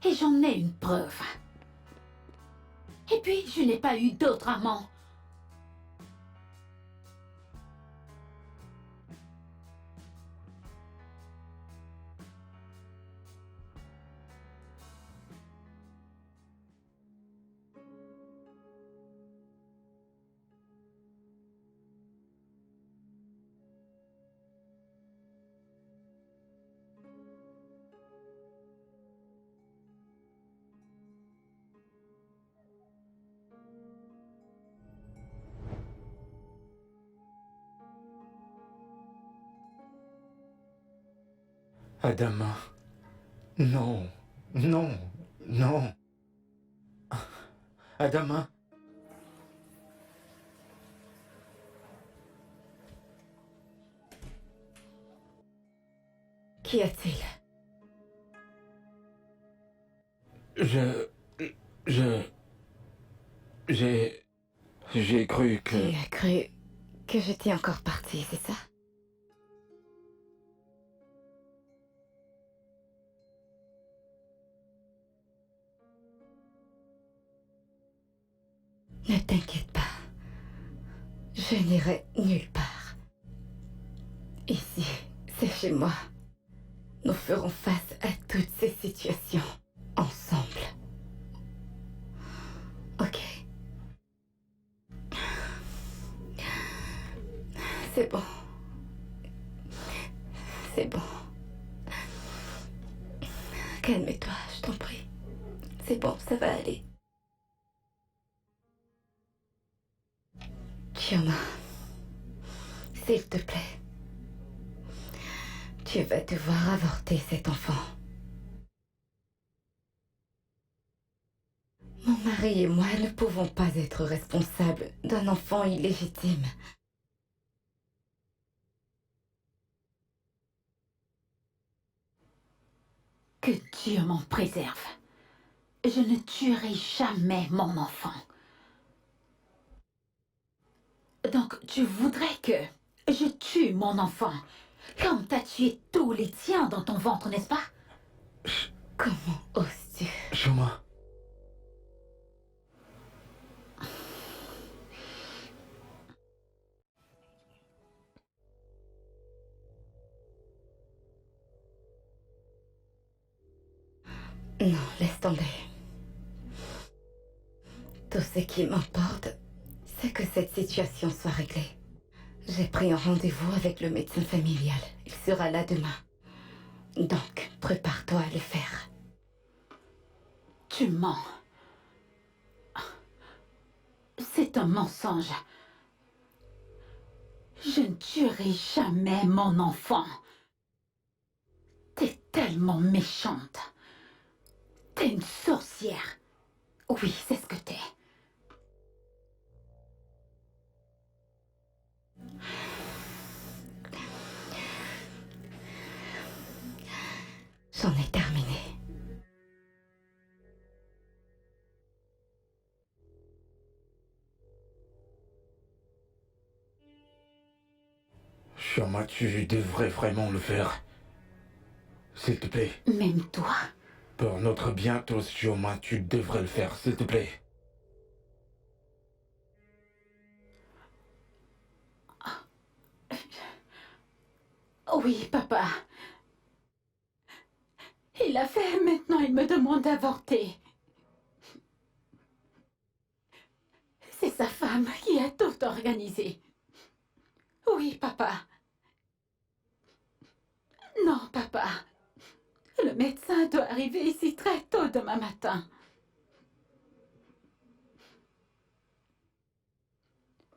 D: Et j'en ai une preuve. Et puis, je n'ai pas eu d'autre amant.
E: Adama. Non. Non. Non. Adama.
B: Qu'y a-t-il?
E: J'ai cru que...
B: Tu as cru que j'étais encore partie, c'est ça? Ne t'inquiète pas. Je n'irai nulle part. Ici, c'est chez moi. Nous ferons face à toutes ces situations ensemble. Ok. C'est bon. C'est bon. Calme-toi, je t'en prie. C'est bon, ça va aller. Chioma, s'il te plaît, tu vas devoir avorter cet enfant. Mon mari et moi ne pouvons pas être responsables d'un enfant illégitime.
D: Que Dieu m'en préserve. Je ne tuerai jamais mon enfant. Donc, tu voudrais que je tue mon enfant, comme t'as tué tous les tiens dans ton ventre, n'est-ce pas?
B: Comment oses-tu?
E: Chioma.
B: Non, laisse tomber. Tout ce qui m'importe, c'est que cette situation soit réglée. J'ai pris un rendez-vous avec le médecin familial. Il sera là demain. Donc, prépare-toi à le faire.
D: Tu mens. C'est un mensonge. Je ne tuerai jamais mon enfant. T'es tellement méchante. T'es une sorcière. Oui, c'est ce que t'es.
B: J'en ai terminé.
E: Chioma, tu devrais vraiment le faire. S'il te plaît.
D: Même toi.
E: Pour notre bien tous, Chioma, tu devrais le faire, s'il te plaît.
D: Oui, papa. Il l'a fait, maintenant il me demande d'avorter. C'est sa femme qui a tout organisé. Oui, papa. Non, papa. Le médecin doit arriver ici très tôt demain matin.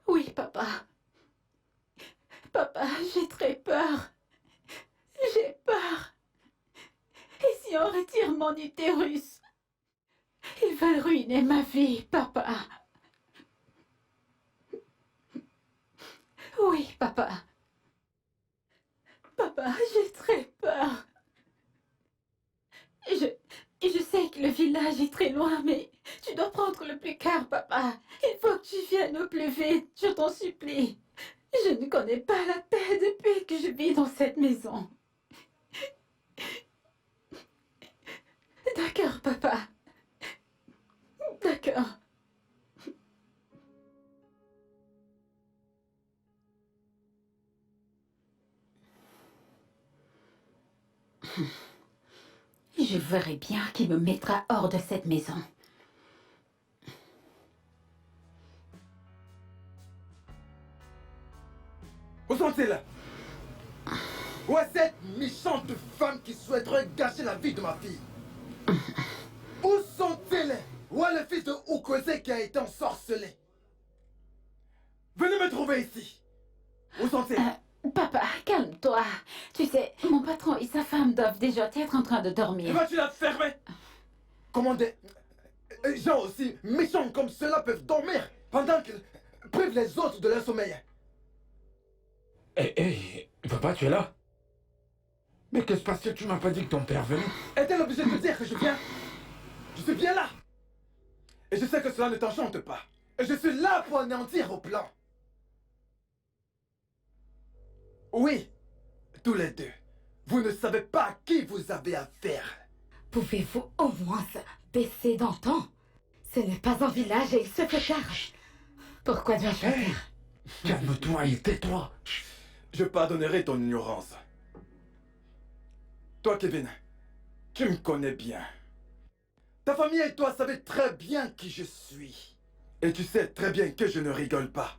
D: Oui, papa. Papa, j'ai très peur. J'ai peur. Et si on retire mon utérus? Ils veulent ruiner ma vie, papa. Oui, papa. Papa, j'ai très peur. Je sais que le village est très loin, mais tu dois prendre le plus car, papa. Il faut que tu viennes au plus vite, je t'en supplie. Je ne connais pas la paix depuis que je vis dans cette maison. D'accord, papa. D'accord. Je verrai bien qui me mettra hors de cette maison.
F: Où sont-ils? Où est cette méchante femme qui souhaiterait gâcher la vie de ma fille? Où sont-ils? Où est le fils de Ukwese qui a été ensorcelé? Venez me trouver ici. Où sont-ils?
D: Papa, calme-toi. Tu sais, mon patron et sa femme doivent déjà être en train de dormir.
F: Vas-tu la fermer? Comment des gens aussi méchants comme ceux-là peuvent dormir pendant qu'ils privent les autres de leur sommeil?
E: Hé, papa, tu es là? Mais qu'est-ce qui se passe? Tu m'as pas dit que ton père venait?
F: Est-elle obligée de te dire que je viens? Je suis bien là. Et je sais que cela ne t'enchante pas. Et je suis là pour anéantir vos plans. Oui, tous les deux. Vous ne savez pas à qui vous avez affaire.
B: Pouvez-vous au moins baisser d'un ton? Ce n'est pas un village et il se fait tard. Pourquoi dois-je me
E: Hey,
B: taire?
E: calme-toi et tais-toi.
F: Je pardonnerai ton ignorance. Toi, Kevin, tu me connais bien. Ta famille et toi savez très bien qui je suis. Et tu sais très bien que je ne rigole pas.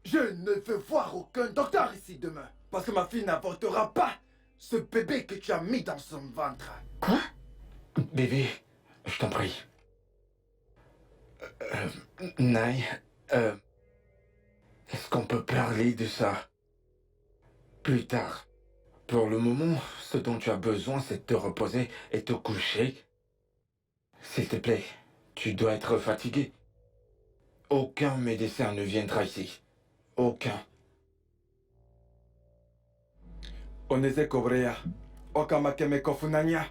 F: Je ne veux voir aucun docteur ici demain. Parce que ma fille n'avortera pas ce bébé que tu as mis dans son ventre.
B: Quoi?
E: Bébé, je t'en prie. Nai, est-ce qu'on peut parler de ça plus tard? Pour le moment, ce dont tu as besoin, c'est de te reposer et te coucher. S'il te plaît, tu dois être fatigué. Aucun médecin ne viendra ici. Aucun.
F: Oneze Kobrea, Okamakeme Kofunanya.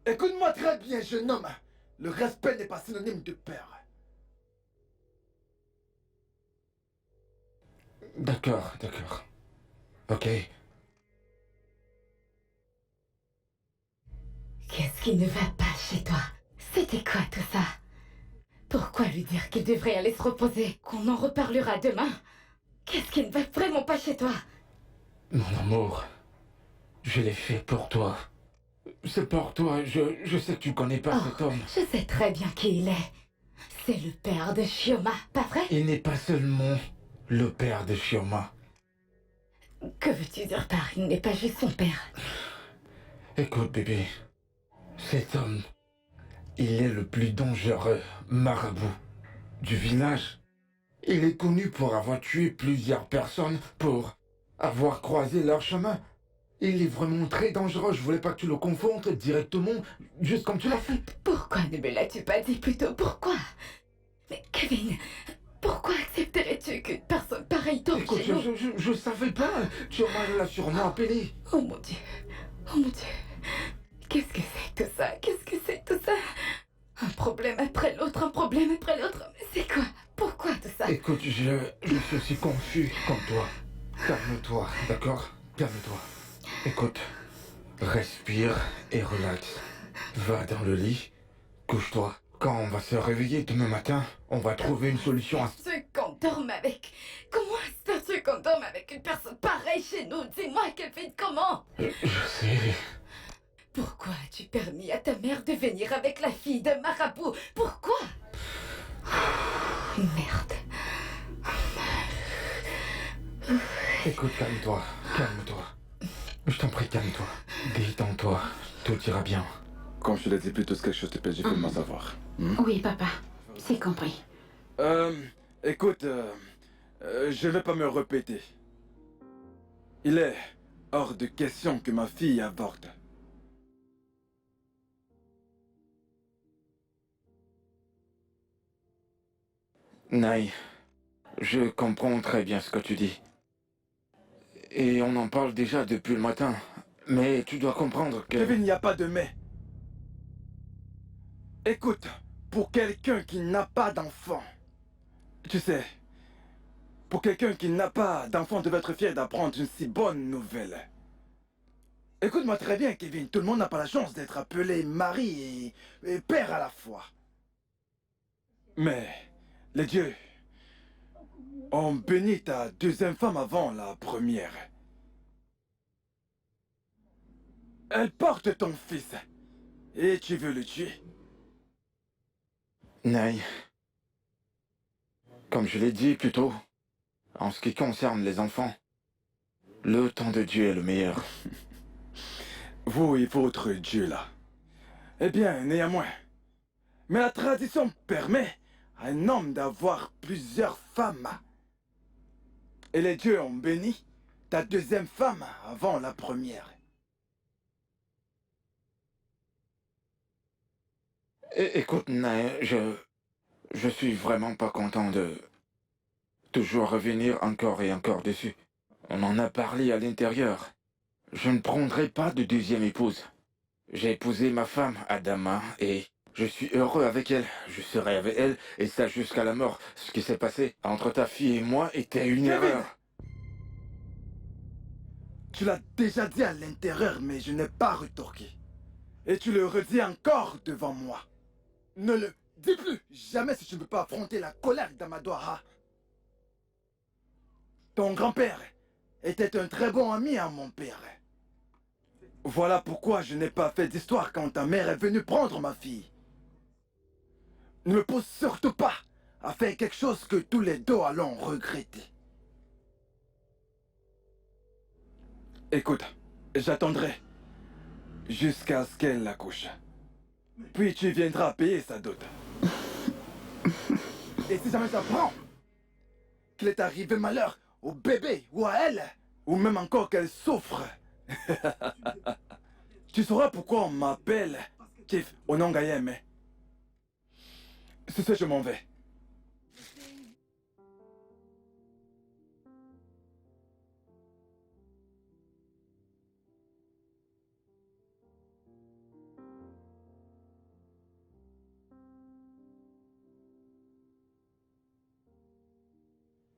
F: Écoute-moi très bien, jeune homme. Le respect n'est pas synonyme de peur.
E: D'accord. Ok.
B: Qu'est-ce qui ne va pas chez toi? C'était quoi tout ça? Pourquoi lui dire qu'il devrait aller se reposer? Qu'on en reparlera demain? Qu'est-ce qui ne va vraiment pas chez toi?
E: Mon amour, je l'ai fait pour toi. C'est pour toi, je sais que tu connais pas cet homme.
B: Je sais très bien qui il est. C'est le père de Shioma, pas vrai?
E: Il n'est pas seulement le père de Shioma.
B: Que veux-tu dire par il n'est pas juste son père?
E: Écoute, bébé, cet homme, il est le plus dangereux marabout du village. Il est connu pour avoir tué plusieurs personnes, pour avoir croisé leur chemin. Il est vraiment très dangereux. Je voulais pas que tu le confondes directement, juste comme tu l'as fait.
B: Pourquoi ne me l'as-tu pas dit plus tôt? Pourquoi? Mais Kevin, pourquoi accepterais-tu qu'une personne pareille tombe
E: Écoute,
B: chez nous?
E: je savais pas. Tu l'a sûrement appelé.
B: Oh mon Dieu. Oh mon Dieu. Qu'est-ce que c'est tout ça? Qu'est-ce que c'est tout ça? Un problème après l'autre, un problème après l'autre. Mais c'est quoi? Pourquoi tout ça?
E: Écoute, je suis aussi confus comme toi. Calme-toi, d'accord? Calme-toi. Écoute, respire et relaxe. Va dans le lit, couche-toi. Quand on va se réveiller demain matin, on va trouver une solution à...
B: Tu qu'on dorme avec... Comment espères-tu qu'on dorme avec une personne pareille chez nous? Dis-moi, Kevin, comment?
E: Je sais...
B: Pourquoi as-tu permis à ta mère de venir avec la fille de Marabout? Pourquoi? Merde.
E: Écoute, calme-toi, calme-toi. Je t'en prie, calme-toi. Détends-toi, tout ira bien.
F: Comme je te l'ai dit plus tôt, c'est quelque chose de péché, fais-moi savoir.
D: Oui, papa. C'est compris.
F: Écoute, je vais pas me répéter. Il est hors de question que ma fille avorte.
E: Naï, je comprends très bien ce que tu dis. Et on en parle déjà depuis le matin. Mais tu dois comprendre que...
F: Kevin, il n'y a pas de mais. Écoute, pour quelqu'un qui n'a pas d'enfant, tu sais, pour quelqu'un qui n'a pas d'enfant devait être fier d'apprendre une si bonne nouvelle. Écoute-moi très bien, Kevin, tout le monde n'a pas la chance d'être appelé mari et père à la fois. Mais les dieux ont béni ta deuxième femme avant la première. Elle porte ton fils et tu veux le tuer.
E: Naï, comme je l'ai dit plus tôt, en ce qui concerne les enfants, le temps de Dieu est le meilleur.
F: Vous et votre Dieu là. Eh bien, néanmoins. Mais la tradition permet à un homme d'avoir plusieurs femmes. Et les dieux ont béni ta deuxième femme avant la première.
E: Écoute, Naï, je suis vraiment pas content de toujours revenir encore et encore dessus. On en a parlé à l'intérieur. Je ne prendrai pas de deuxième épouse. J'ai épousé ma femme, Adama, et je suis heureux avec elle. Je serai avec elle, et ça jusqu'à la mort. Ce qui s'est passé entre ta fille et moi était une
F: Kevin!
E: erreur.
F: Tu l'as déjà dit à l'intérieur, mais je n'ai pas retorqué. Et tu le redis encore devant moi. Ne le dis plus jamais si tu ne veux pas affronter la colère d'Amadoara. Ton grand-père était un très bon ami à mon père. Voilà pourquoi je n'ai pas fait d'histoire quand ta mère est venue prendre ma fille. Ne me pousse surtout pas à faire quelque chose que tous les deux allons regretter. Écoute, j'attendrai jusqu'à ce qu'elle accouche. Puis tu viendras payer sa dot. Et si jamais j'apprends qu'il est arrivé malheur au bébé ou à elle, ou même encore qu'elle souffre, tu sauras pourquoi on m'appelle Kif Onongayeme. C'est ce, je m'en vais.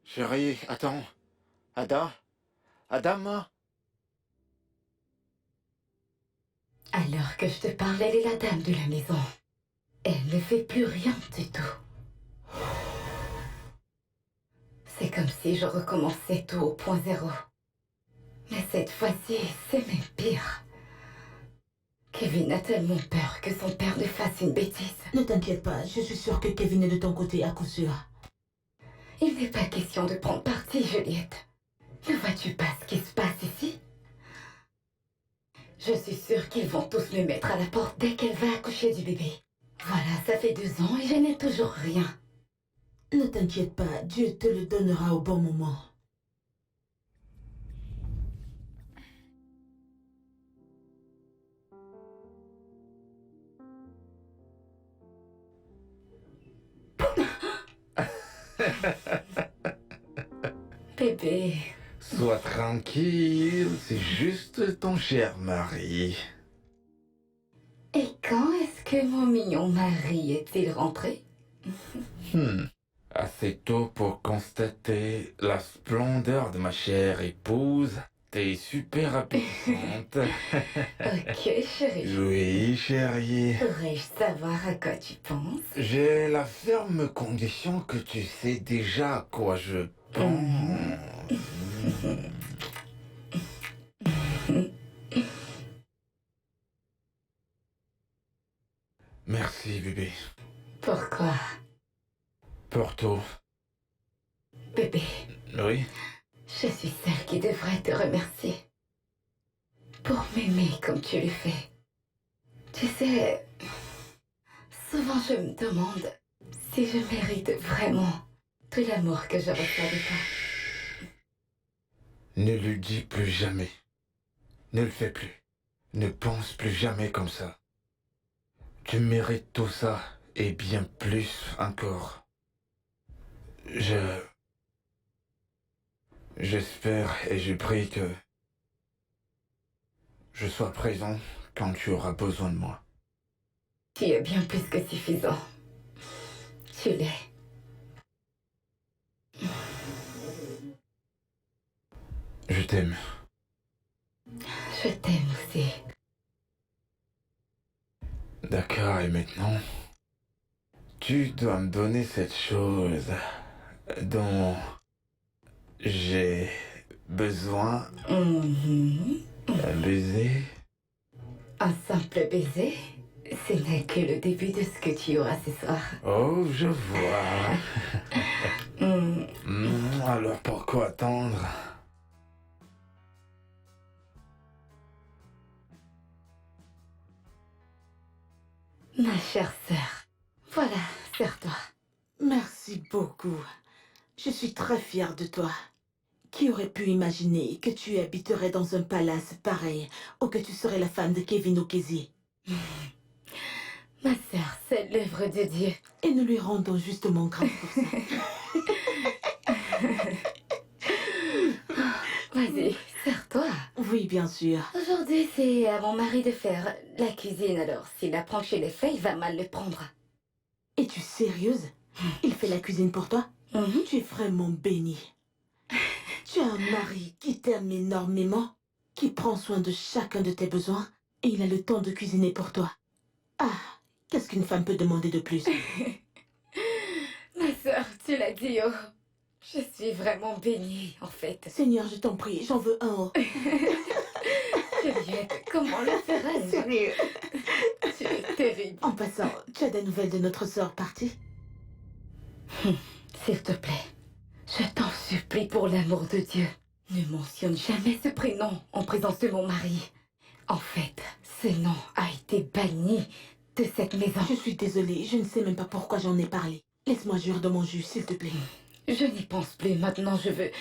E: Chérie, attends. Adama?
B: Alors que je te parle, elle est la dame de la maison. Elle ne fait plus rien du tout. C'est comme si je recommençais tout au point zéro. Mais cette fois-ci, c'est même pire. Kevin a tellement peur que son père ne fasse une bêtise.
A: Ne t'inquiète pas, je suis sûre que Kevin est de ton côté à coup sûr.
B: Il n'est pas question de prendre parti, Juliette. Ne vois-tu pas ce qui se passe ici? Je suis sûre qu'ils vont tous me mettre à la porte dès qu'elle va accoucher du bébé. Voilà, ça fait 2 ans et je n'ai toujours rien.
A: Ne t'inquiète pas, Dieu te le donnera au bon moment.
B: Bébé,
E: Sois tranquille, c'est juste ton cher mari.
B: et quand est-ce que mon mignon mari est-il rentré?
E: Assez tôt pour constater la splendeur de ma chère épouse. T'es super appétissante.
B: Ok, chérie.
E: Oui, chérie.
B: Pourrais-je savoir à quoi tu penses?
E: J'ai la ferme condition que tu sais déjà à quoi je pense. Merci, bébé.
B: Pourquoi?
E: Porto.
B: Bébé,
E: Oui.
B: je suis celle qui devrait te remercier. Pour m'aimer comme tu le fais. Tu sais, souvent je me demande si je mérite vraiment tout l'amour que je reçois de toi.
E: Ne lui dis plus jamais. Ne le fais plus. Ne pense plus jamais comme ça. Tu mérites tout ça et bien plus encore. J'espère et je prie que je sois présent quand tu auras besoin de moi.
B: Tu es bien plus que suffisant. Tu l'es.
E: Je t'aime.
B: Je t'aime aussi.
E: D'accord, et maintenant, tu dois me donner cette chose dont j'ai besoin. Un baiser.
B: Un simple baiser, ce n'est que le début de ce que tu auras ce soir.
E: Oh, je vois. Alors pourquoi attendre?
B: Ma chère sœur, voilà, serre-toi.
A: Merci beaucoup. Je suis très fière de toi. Qui aurait pu imaginer que tu habiterais dans un palace pareil ou que tu serais la femme de Kevin Okezi?
B: Ma sœur, c'est l'œuvre de Dieu.
A: Et nous lui rendons justement grâce pour ça.
B: Vas-y, serre-toi.
A: Oui, bien sûr.
B: Aujourd'hui, c'est à mon mari de faire la cuisine, alors s'il apprend que je l'ai fait, il va mal le prendre.
A: Es-tu sérieuse? Il fait la cuisine pour toi? Tu es vraiment bénie. Tu as un mari qui t'aime énormément, qui prend soin de chacun de tes besoins, et il a le temps de cuisiner pour toi. Ah, qu'est-ce qu'une femme peut demander de plus?
B: Ma sœur, tu l'as dit, oh. Je suis vraiment bénie, en fait.
A: Seigneur, je t'en prie, j'en veux un. Oh.
B: Juliette, comment le ferais-je?
A: Sérieux?
B: Tu es terrible.
A: En passant, tu as des nouvelles de notre sœur partie?
B: S'il te plaît, je t'en supplie pour l'amour de Dieu. Ne mentionne jamais ce prénom en présence de mon mari. En fait, ce nom a été banni de cette maison.
A: Je suis désolée, je ne sais même pas pourquoi j'en ai parlé. Laisse-moi jurer de mon jus, s'il te plaît.
B: Je n'y pense plus. Maintenant, je veux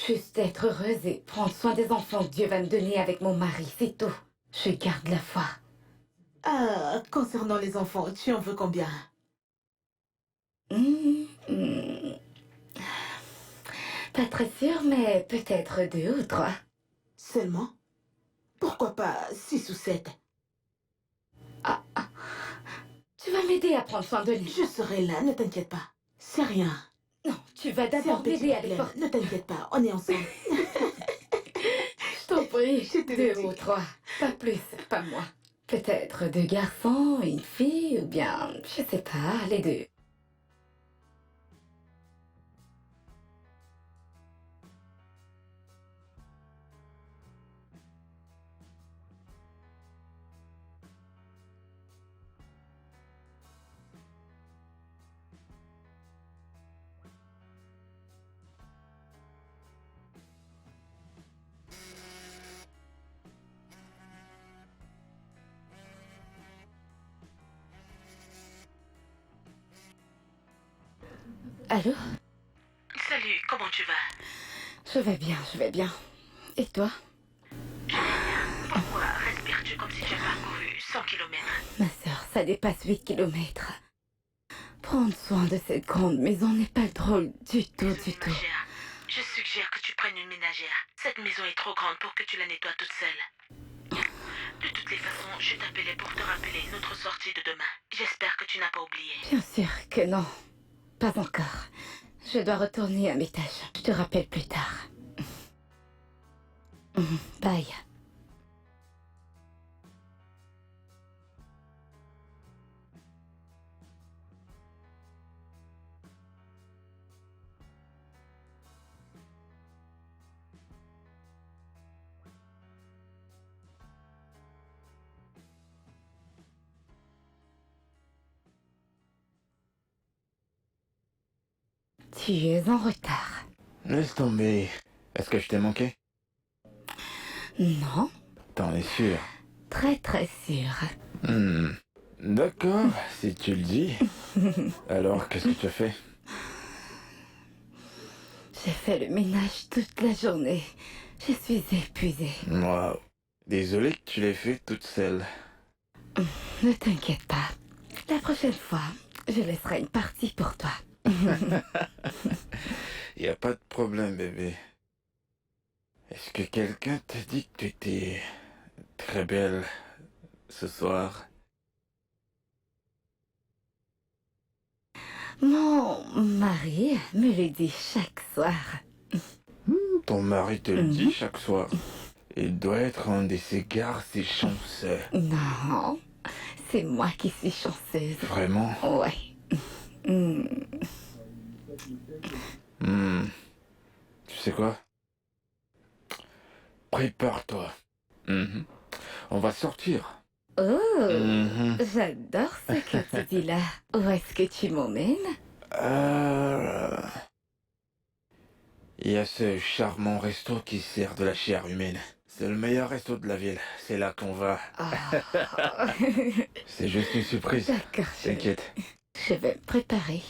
B: juste être heureuse et prendre soin des enfants que Dieu va me donner avec mon mari. C'est tout. Je garde la foi.
A: Ah, concernant les enfants, tu en veux combien?
B: Pas très sûre, mais peut-être 2 ou 3.
A: Seulement? Pourquoi pas 6 ou 7?
B: Tu vas m'aider à prendre soin de lui.
A: Je serai là, ne t'inquiète pas. C'est rien.
B: Non, tu vas
A: C'est un
B: d'abord
A: petit
B: m'aider à les
A: problème.
B: porter.
A: Ne t'inquiète pas, on est ensemble.
B: Je t'en prie.
A: Je te le
B: 2
A: dis.
B: ou 3. Pas plus, pas moi. Peut-être 2 garçons, une fille, ou bien, je sais pas, les 2. Allô?
A: Salut, comment tu vas?
B: Je vais bien, je vais bien. Et toi?
A: Pourquoi respires-tu comme si tu as parcouru 100 kilomètres?
B: Ma sœur, ça dépasse 8 kilomètres. Prendre soin de cette grande maison n'est pas drôle du tout, du tout.
A: Ménagère. Je suggère que tu prennes une ménagère. Cette maison est trop grande pour que tu la nettoies toute seule. De toutes les façons, je t'appelais pour te rappeler notre sortie de demain. J'espère que tu n'as pas oublié.
B: Bien sûr que non. Pas encore. Je dois retourner à mes tâches. Je te rappelle plus tard. Bye. Tu es en retard.
E: Laisse tomber. Est-ce que je t'ai manqué?
B: Non,
E: T'en es sûr?
B: très très sûr.
E: D'accord, si tu le dis. Alors, qu'est-ce que tu as fait?
B: J'ai fait le ménage toute la journée. Je suis épuisée.
E: Waouh. Désolé que tu l'aies fait toute seule.
B: Ne t'inquiète pas. La prochaine fois, je laisserai une partie pour toi.
E: Y a pas de problème, bébé. Est-ce que quelqu'un t'a dit que tu étais très belle ce soir?
B: Mon mari me le dit chaque soir.
E: Ton mari te le dit chaque soir. Il doit être un de ces garçons chanceux.
B: Non, c'est moi qui suis chanceuse.
E: Vraiment?
B: Ouais.
E: Tu sais quoi? Prépare-toi. On va sortir.
B: Oh,
E: Mhm.
B: j'adore ce que tu dis là. Où est-ce que tu m'emmènes?
E: Il y a ce charmant resto qui sert de la chair humaine. C'est le meilleur resto de la ville. C'est là qu'on va.
B: Ah.
E: C'est juste une surprise.
B: D'accord, chérie.
E: T'inquiète.
B: Je vais me préparer.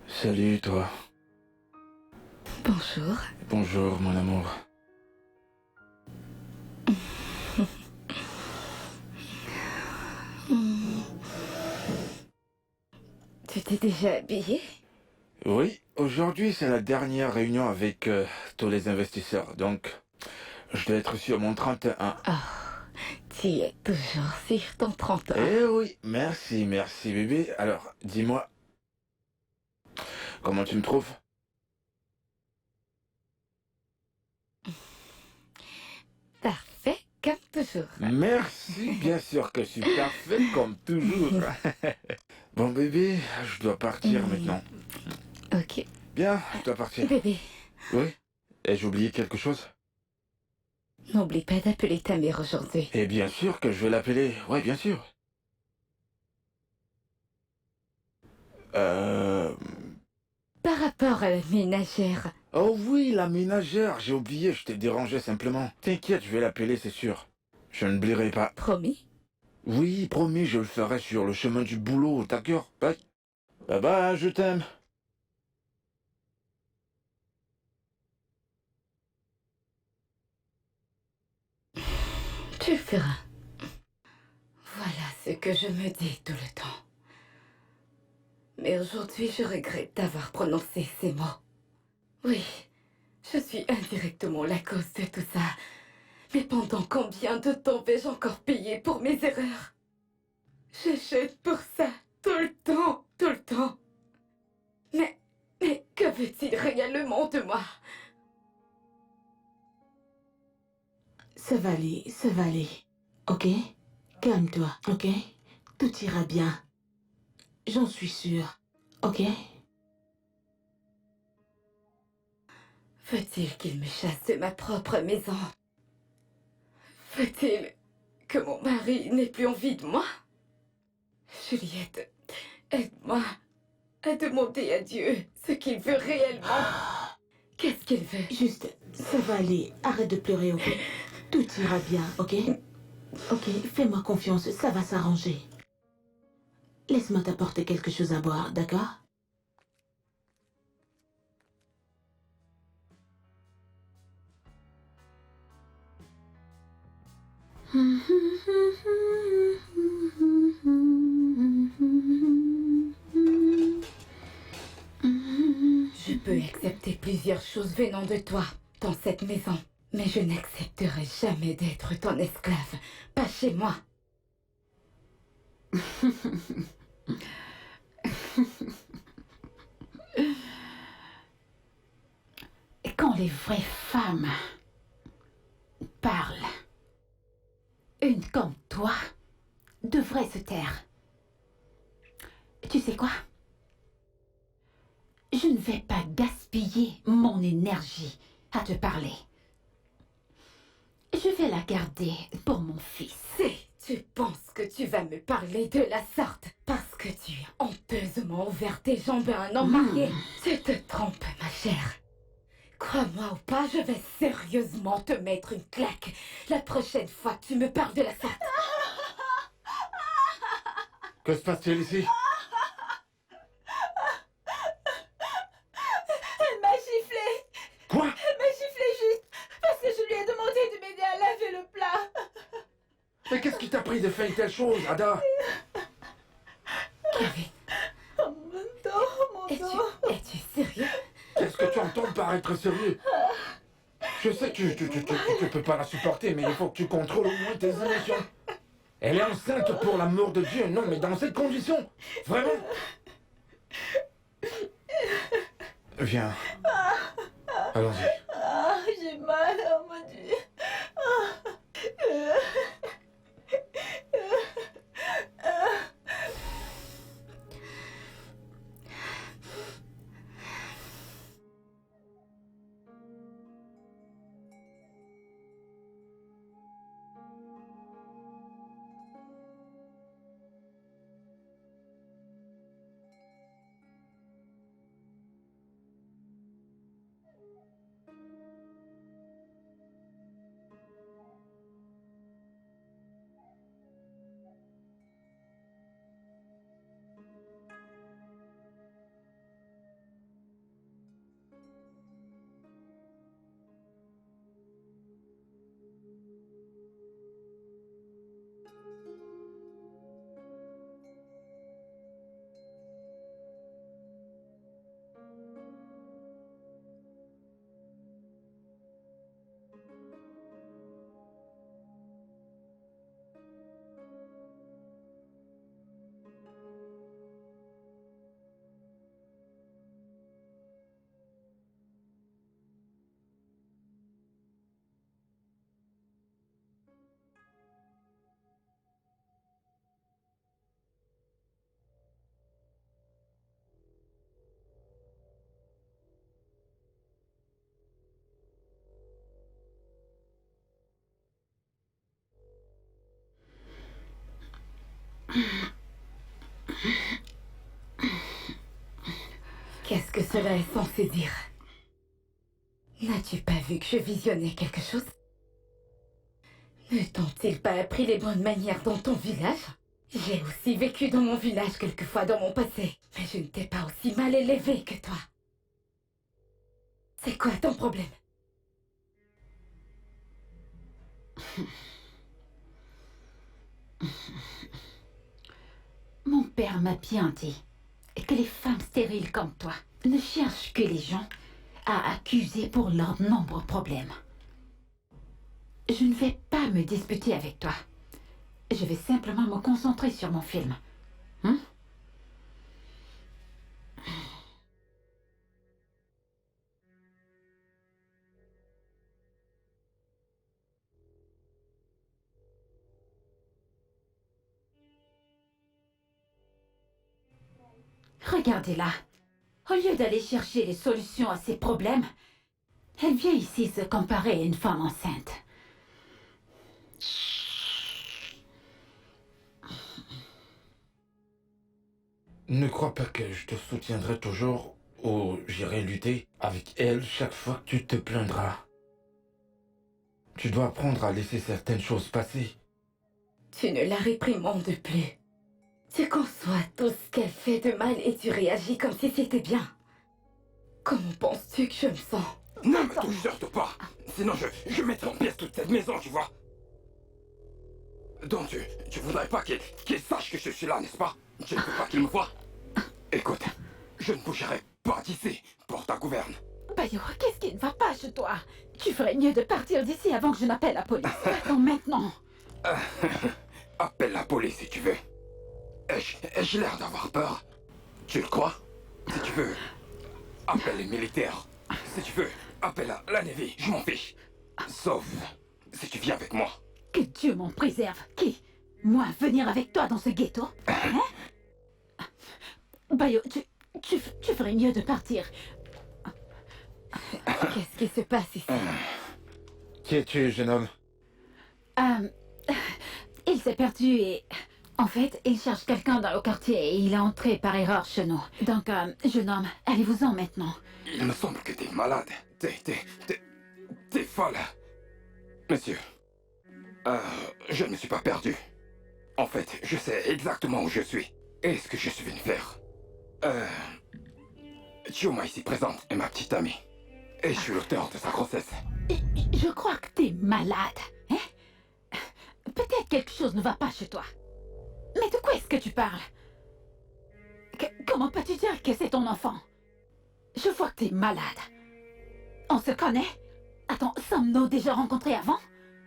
E: Salut toi.
B: Bonjour.
E: Bonjour mon amour.
B: Tu t'es déjà habillée?
E: Oui, aujourd'hui c'est la dernière réunion avec tous les investisseurs, donc je dois être sur mon 31.
B: Tu es toujours sur ton 30 ans.
E: Eh oui, merci bébé. Alors, dis-moi, comment tu me trouves?
B: Parfait comme toujours.
E: Merci, bien sûr que je suis parfait comme toujours. Bon bébé, je dois partir maintenant.
B: Ok.
E: Bien, je dois partir.
B: Bébé,
E: Oui? Ai-je oublié quelque chose?
B: n'oublie pas d'appeler ta mère aujourd'hui.
E: Et bien sûr que je vais l'appeler. Ouais, bien sûr.
B: Par rapport à la ménagère,
E: Oh oui, la ménagère, j'ai oublié, je t'ai dérangé simplement. T'inquiète, je vais l'appeler, c'est sûr. Je n'oublierai pas.
B: promis?
E: Oui, promis, je le ferai sur le chemin du boulot, d'accord? Bye. Bye bye, je t'aime.
B: Tu le feras. Voilà ce que je me dis tout le temps. Mais aujourd'hui, je regrette d'avoir prononcé ces mots. Oui, je suis indirectement la cause de tout ça. Mais pendant combien de temps vais-je encore payer pour mes erreurs? J'achète pour ça tout le temps, tout le temps. Mais que veut-il réellement de moi?
A: Ça va aller, ça va aller. Ok? Calme-toi, ok? Tout ira bien. J'en suis sûre. ok?
B: Faut-il qu'il me chasse de ma propre maison? Faut-il que mon mari n'ait plus envie de moi? Juliette, aide-moi à demander à Dieu ce qu'il veut réellement. Qu'est-ce qu'il veut?
A: Juste, ça va aller. Arrête de pleurer, ok? Tout ira bien, ok? Ok, fais-moi confiance, ça va s'arranger. Laisse-moi t'apporter quelque chose à boire, d'accord?
B: Je peux accepter plusieurs choses venant de toi dans cette maison, mais je n'accepterai jamais d'être ton esclave, pas chez moi.
D: Quand les vraies femmes parlent, une comme toi devrait se taire. Tu sais quoi? Je ne vais pas gaspiller mon énergie à te parler. Je vais la garder pour mon fils.
B: Tu penses que tu vas me parler de la sorte parce que tu as honteusement ouvert tes jambes à un homme marié. Tu te trompes, ma chère. Crois-moi ou pas, je vais sérieusement te mettre une claque la prochaine fois que tu me parles de la sorte.
E: Que se passe-t-il ici?
A: Elle m'a giflé!
E: Quoi?
A: Elle m'a giflé juste parce que je lui ai demandé de m'aider à laver le plat!
E: Mais qu'est-ce qui t'a pris de faire une telle chose, Ada?
B: Kevin,
A: Oh, mon dos!
B: es-tu sérieux?
E: Qu'est-ce que tu entends par être sérieux? Je sais que tu peux pas la supporter, mais il faut que tu contrôles au moins tes émotions. Elle est enceinte pour l'amour de Dieu, non, mais dans cette condition, vraiment. Viens. Allons-y.
A: Ah, j'ai mal, oh mon Dieu!
B: Qu'est-ce que cela est censé dire? N'as-tu pas vu que je visionnais quelque chose? Ne t'ont-ils pas appris les bonnes manières dans ton village? J'ai aussi vécu dans mon village quelquefois dans mon passé, mais je ne t'ai pas aussi mal élevé que toi. C'est quoi ton problème?
D: Mon père m'a bien dit que les femmes stériles comme toi ne cherchent que les gens à accuser pour leurs nombreux problèmes. Je ne vais pas me disputer avec toi. Je vais simplement me concentrer sur mon film. Hein? Regardez-la. Au lieu d'aller chercher les solutions à ses problèmes, elle vient ici se comparer à une femme enceinte.
E: Ne crois pas que je te soutiendrai toujours ou j'irai lutter avec elle chaque fois que tu te plaindras. Tu dois apprendre à laisser certaines choses passer.
B: Tu ne la réprimandes plus. Tu conçois tout ce qu'elle fait de mal et tu réagis comme si c'était bien. Comment penses-tu que je me sens?
F: Ne me touche surtout pas. Sinon je mettrai en pièces toute cette maison, tu vois. Donc tu voudrais pas qu'il sache que je suis là, n'est-ce pas? Tu ne veux pas qu'il me voie? Écoute, je ne bougerai pas d'ici pour ta gouverne.
D: Bayo, qu'est-ce qui ne va pas chez toi? Tu ferais mieux de partir d'ici avant que je n'appelle la police. Attends maintenant.
F: Appelle la police si tu veux. Ai-je l'air d'avoir peur? Tu le crois? Si tu veux, appelle les militaires. Si tu veux, appelle la Navy, je m'en fiche. Sauf si tu viens avec moi.
D: Que Dieu m'en préserve. Qui? Moi, venir avec toi dans ce ghetto? Hein? Bayo, tu ferais mieux de partir.
B: Qu'est-ce qui se passe ici?
E: Qui es-tu, jeune homme?
D: Il s'est perdu et... En fait, il cherche quelqu'un dans le quartier et il est entré par erreur chez nous. Donc, jeune homme, allez-vous-en maintenant.
F: Il me semble que t'es malade. T'es folle. Monsieur, je ne me suis pas perdu. En fait, je sais exactement où je suis et ce que je suis venu faire. Chioma ici présente est ma petite amie. Et je suis l'auteur de sa grossesse.
D: Je crois que t'es malade, hein? Peut-être quelque chose ne va pas chez toi. Mais de quoi est-ce que tu parles? Comment peux-tu dire que c'est ton enfant? Je vois que t'es malade. On se connaît? Attends, sommes-nous déjà rencontrés avant?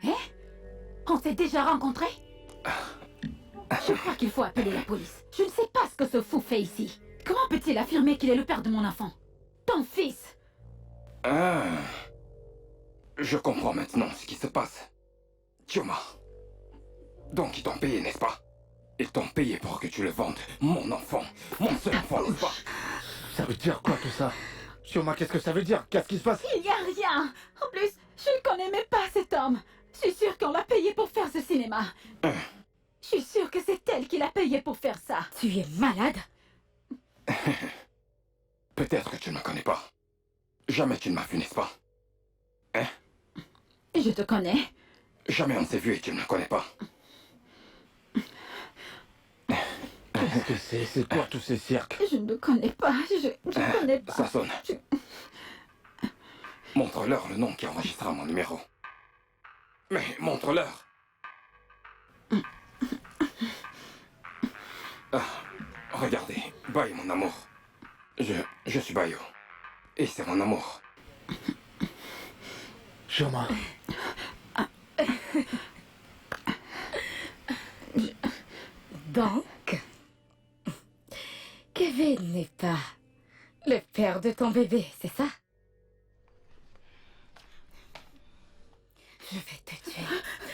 D: Hein? On s'est déjà rencontrés? Je crois qu'il faut appeler la police. Je ne sais pas ce que ce fou fait ici. Comment peut-il affirmer qu'il est le père de mon enfant? Ton fils!
F: Je comprends maintenant ce qui se passe. Chioma. Donc ils t'ont payé, n'est-ce pas? Ils t'ont payé pour que tu le vendes. Mon enfant. Mon seul enfant, n'est-ce pas?
E: Ça veut dire quoi tout ça? Chioma, qu'est-ce que ça veut dire? Qu'est-ce qui se passe?
D: Il n'y a rien! En plus, je ne connais même pas cet homme. Je suis sûre qu'on l'a payé pour faire ce cinéma. Je suis sûre que c'est elle qui l'a payé pour faire ça.
B: Tu es malade?
F: Peut-être que tu ne me connais pas. Jamais tu ne m'as vu, n'est-ce pas? Hein?
D: Je te connais.
F: Jamais on ne s'est vu et tu ne me connais pas.
E: Qu'est-ce que c'est? C'est quoi tous ces cirques?
D: Je ne le connais pas. Je ne connais pas.
F: Ça sonne. Montre-leur le nom qui enregistrera mon numéro. Mais montre-leur. Regardez, Bayo, mon amour. Je suis Bayo. Et c'est mon amour.
E: Chioma.
B: Donc, Kevin n'est pas le père de ton bébé, c'est ça? Je vais te tuer.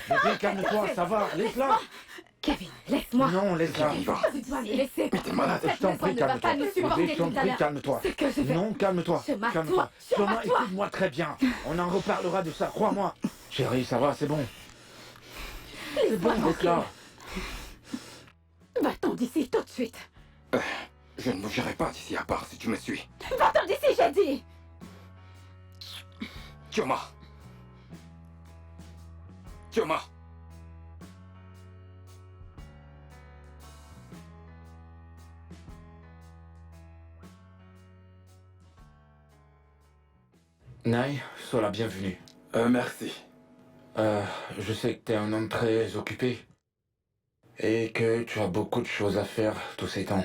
E: Bébé, calme-toi, ça va, laisse-la.
B: Kevin, laisse-moi.
E: Non, laisse-la.
F: Il va.
B: Tu dois me laisser.
F: Mais t'es malade.
E: Je t'en prie, calme-toi.
B: nous supporter
E: Bébé, je t'en
B: tout à
E: prie,
B: l'heure.
E: calme-toi.
B: Ce que je vais...
E: Non, calme-toi.
B: Chioma,
E: Calme-toi.
B: toi, Chioma,
E: Chioma,
B: toi.
E: écoute-moi très bien. On en reparlera de ça, crois-moi. Chérie, ça va, c'est bon. C'est bon, laisse-la.
D: Va-t'en d'ici tout de suite.
F: Je ne bougerai pas d'ici à part si tu me suis.
D: Va-t'en d'ici, j'ai dit.
F: Chioma. Chioma.
E: Nai, sois la bienvenue.
F: Merci.
E: Je sais que t'es un homme très occupé. Et que tu as beaucoup de choses à faire tous ces temps.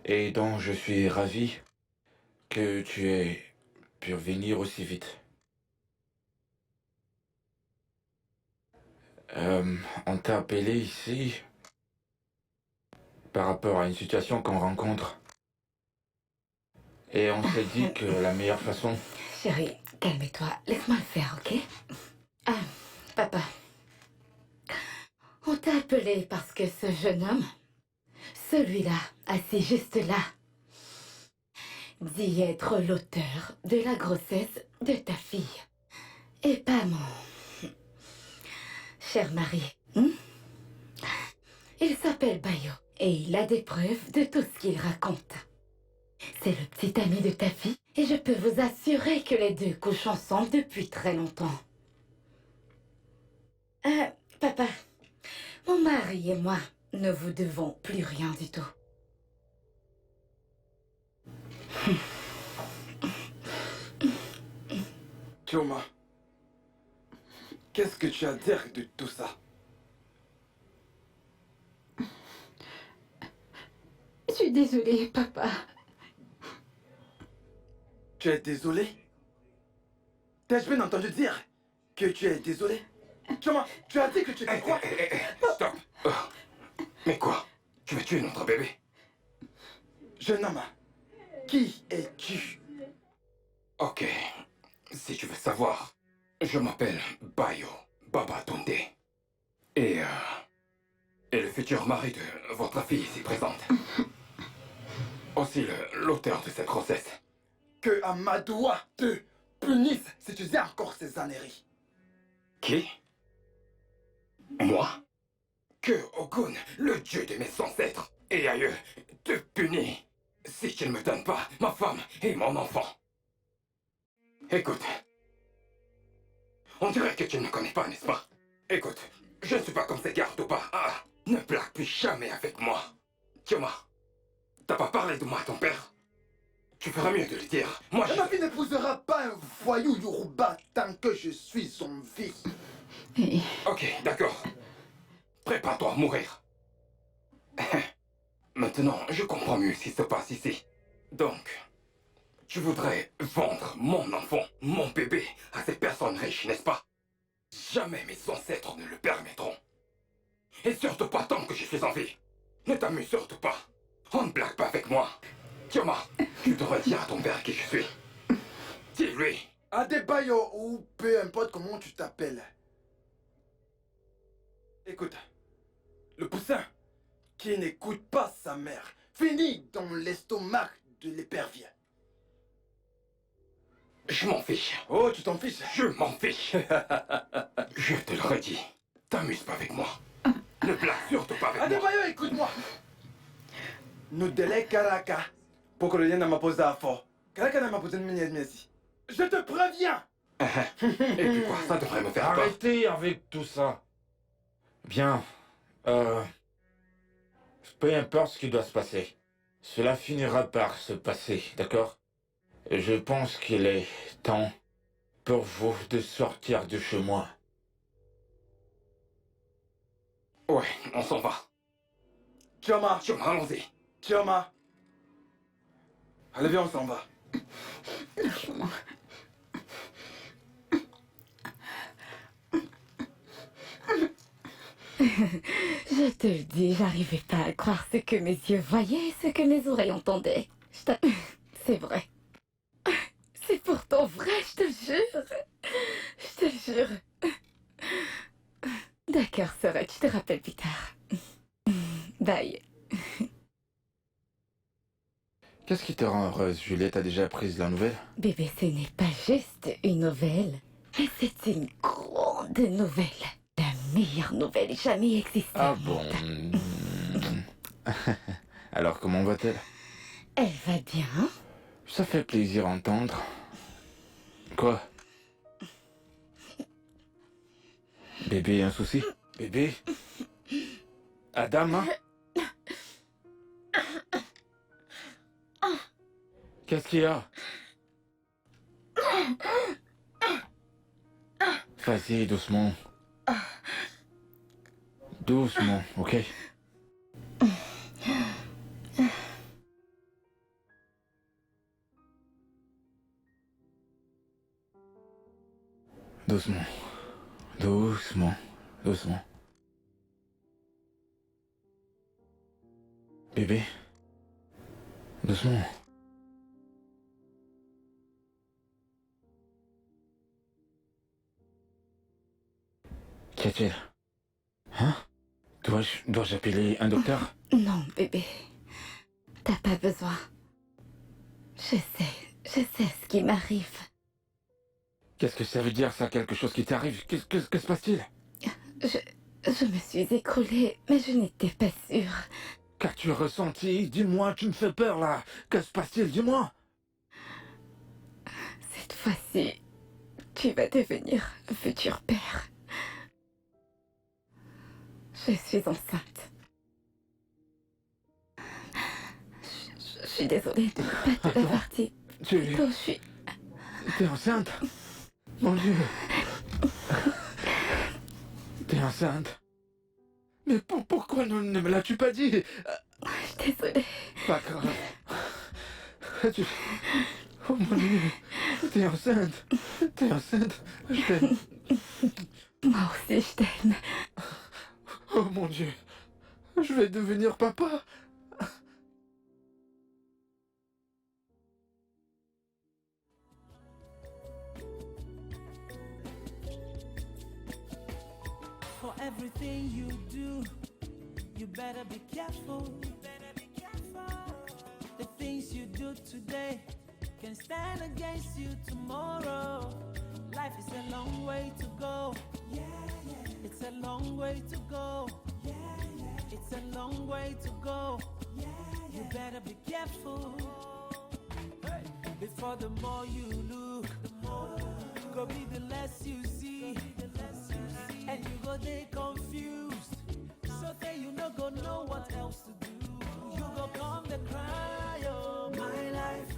E: Et donc je suis ravi que tu aies pu venir aussi vite. On t'a appelé ici par rapport à une situation qu'on rencontre. Et on s'est dit que la meilleure façon...
B: Chérie, calme-toi. Laisse-moi le faire, ok? Papa. On t'a appelé parce que ce jeune homme celui-là, assis juste là, dit être l'auteur de la grossesse de ta fille. Et pas mon cher mari. Il s'appelle Bayo et il a des preuves de tout ce qu'il raconte. C'est le petit ami de ta fille et je peux vous assurer que les deux couchent ensemble depuis très longtemps. Papa, mon mari et moi ne vous devons plus rien du tout.
F: Chioma, qu'est-ce que tu as à dire de tout ça?
D: Je suis désolée, papa.
F: Tu es désolé? T'as-je bien entendu dire que tu es désolé? Chioma, tu as dit que tu te crois?
E: Stop. Mais quoi? Tu veux tuer notre bébé?
F: Jeune homme, qui es-tu?
E: Ok. Si tu veux savoir, je m'appelle Bayo Babatunde. Et le futur mari de votre fille s'y présente. Aussi l'auteur de cette grossesse.
F: Que Amadoua te punisse si tu dis encore ces âneries.
E: Qui? Moi? Que Ogun, le dieu de mes ancêtres et aïeux, te punit si tu ne me donnes pas ma femme et mon enfant. Écoute, on dirait que tu ne me connais pas, n'est-ce pas? Écoute, je ne suis pas comme ces gardes ou pas. Ah, ne blague plus jamais avec moi. Tioma, t'as pas parlé de moi à ton père? Tu feras mieux de le dire. Moi,
F: Ma fille n'épousera pas un voyou Yoruba tant que je suis son fils.
E: Ok, d'accord. Prépare-toi à mourir. Maintenant, je comprends mieux ce qui se passe ici. Donc, tu voudrais vendre mon enfant, mon bébé, à ces personnes riches, n'est-ce pas? Jamais mes ancêtres ne le permettront. Et surtout pas tant que je suis en vie. Ne t'amuse surtout pas. On ne blague pas avec moi. Tioma, tu devrais dire à ton père qui je suis. Dis-lui.
F: Adebayo ou peu importe comment tu t'appelles. Écoute, le poussin qui n'écoute pas sa mère finit dans l'estomac de l'épervier.
E: Je m'en fiche.
F: Oh, tu t'en fiches?
E: Je m'en fiche. Je te le redis. T'amuses pas avec moi. Ne blague surtout pas avec moi.
F: Adebayo, écoute-moi. Nous délai Karaka. Pour que le lien m'a posé à fort. Karaka n'a pas posé de merci. Je te préviens.
E: Et puis quoi, ça devrait me faire peur.
C: Arrêtez avec tout ça. Bien. Peu importe ce qui doit se passer. Cela finira par se passer, d'accord? Je pense qu'il est temps pour vous de sortir de chez moi.
E: Ouais, on s'en va.
F: Chioma,
E: Tioma, allons-y.
F: Chioma. Allez, viens, on s'en va.
B: Je te le dis, j'arrivais pas à croire ce que mes yeux voyaient et ce que mes oreilles entendaient. C'est vrai. C'est pourtant vrai, je te jure. Je te jure. D'accord, Sorette, je te rappelle plus tard. Bye.
C: Qu'est-ce qui te rend heureuse, Juliette? A déjà appris la nouvelle?
B: Bébé, ce n'est pas juste une nouvelle, mais c'est une grande nouvelle. La meilleure nouvelle jamais existée.
C: Ah bon? Alors comment va-t-elle?
B: Elle va bien.
C: Ça fait plaisir à entendre. Quoi? Bébé, un souci? Bébé? Adam, hein? Qu'est-ce qu'il y a? Vas-y, doucement. Doucement, ok? Doucement. Doucement. Doucement. Bébé. Doucement. Qu'y a-t-il? Hein?
E: Dois-je appeler un docteur?
B: Non, bébé. T'as pas besoin. Je sais ce qui m'arrive.
E: Qu'est-ce que ça veut dire, ça? Quelque chose qui t'arrive? Que se passe-t-il?
B: Je me suis écroulée, mais je n'étais pas sûre.
E: Qu'as-tu ressenti? Dis-moi, tu me fais peur, là. Que se passe-t-il? Dis-moi.
B: Cette fois-ci, tu vas devenir un futur père. Je suis enceinte. Je suis désolée de ne pas te l'avoir dit. Plutôt,
E: T'es enceinte? Mon Dieu. T'es enceinte? Mais pourquoi ne me l'as-tu pas dit?
B: Je suis désolée.
E: Pas grave. Oh mon Dieu. T'es enceinte? T'es enceinte? Je t'aime.
B: Moi aussi, je t'aime.
E: Oh mon Dieu. Je vais devenir papa.
G: For everything you do, you better be careful. The things you do today can stand against you tomorrow. Life is a long way to go. It's a long way to go. It's a long way to go. You better be careful. Before the more you look, go be the less you see. And you go there confused. So that you no go know what else to do. You go come the cry, oh my life.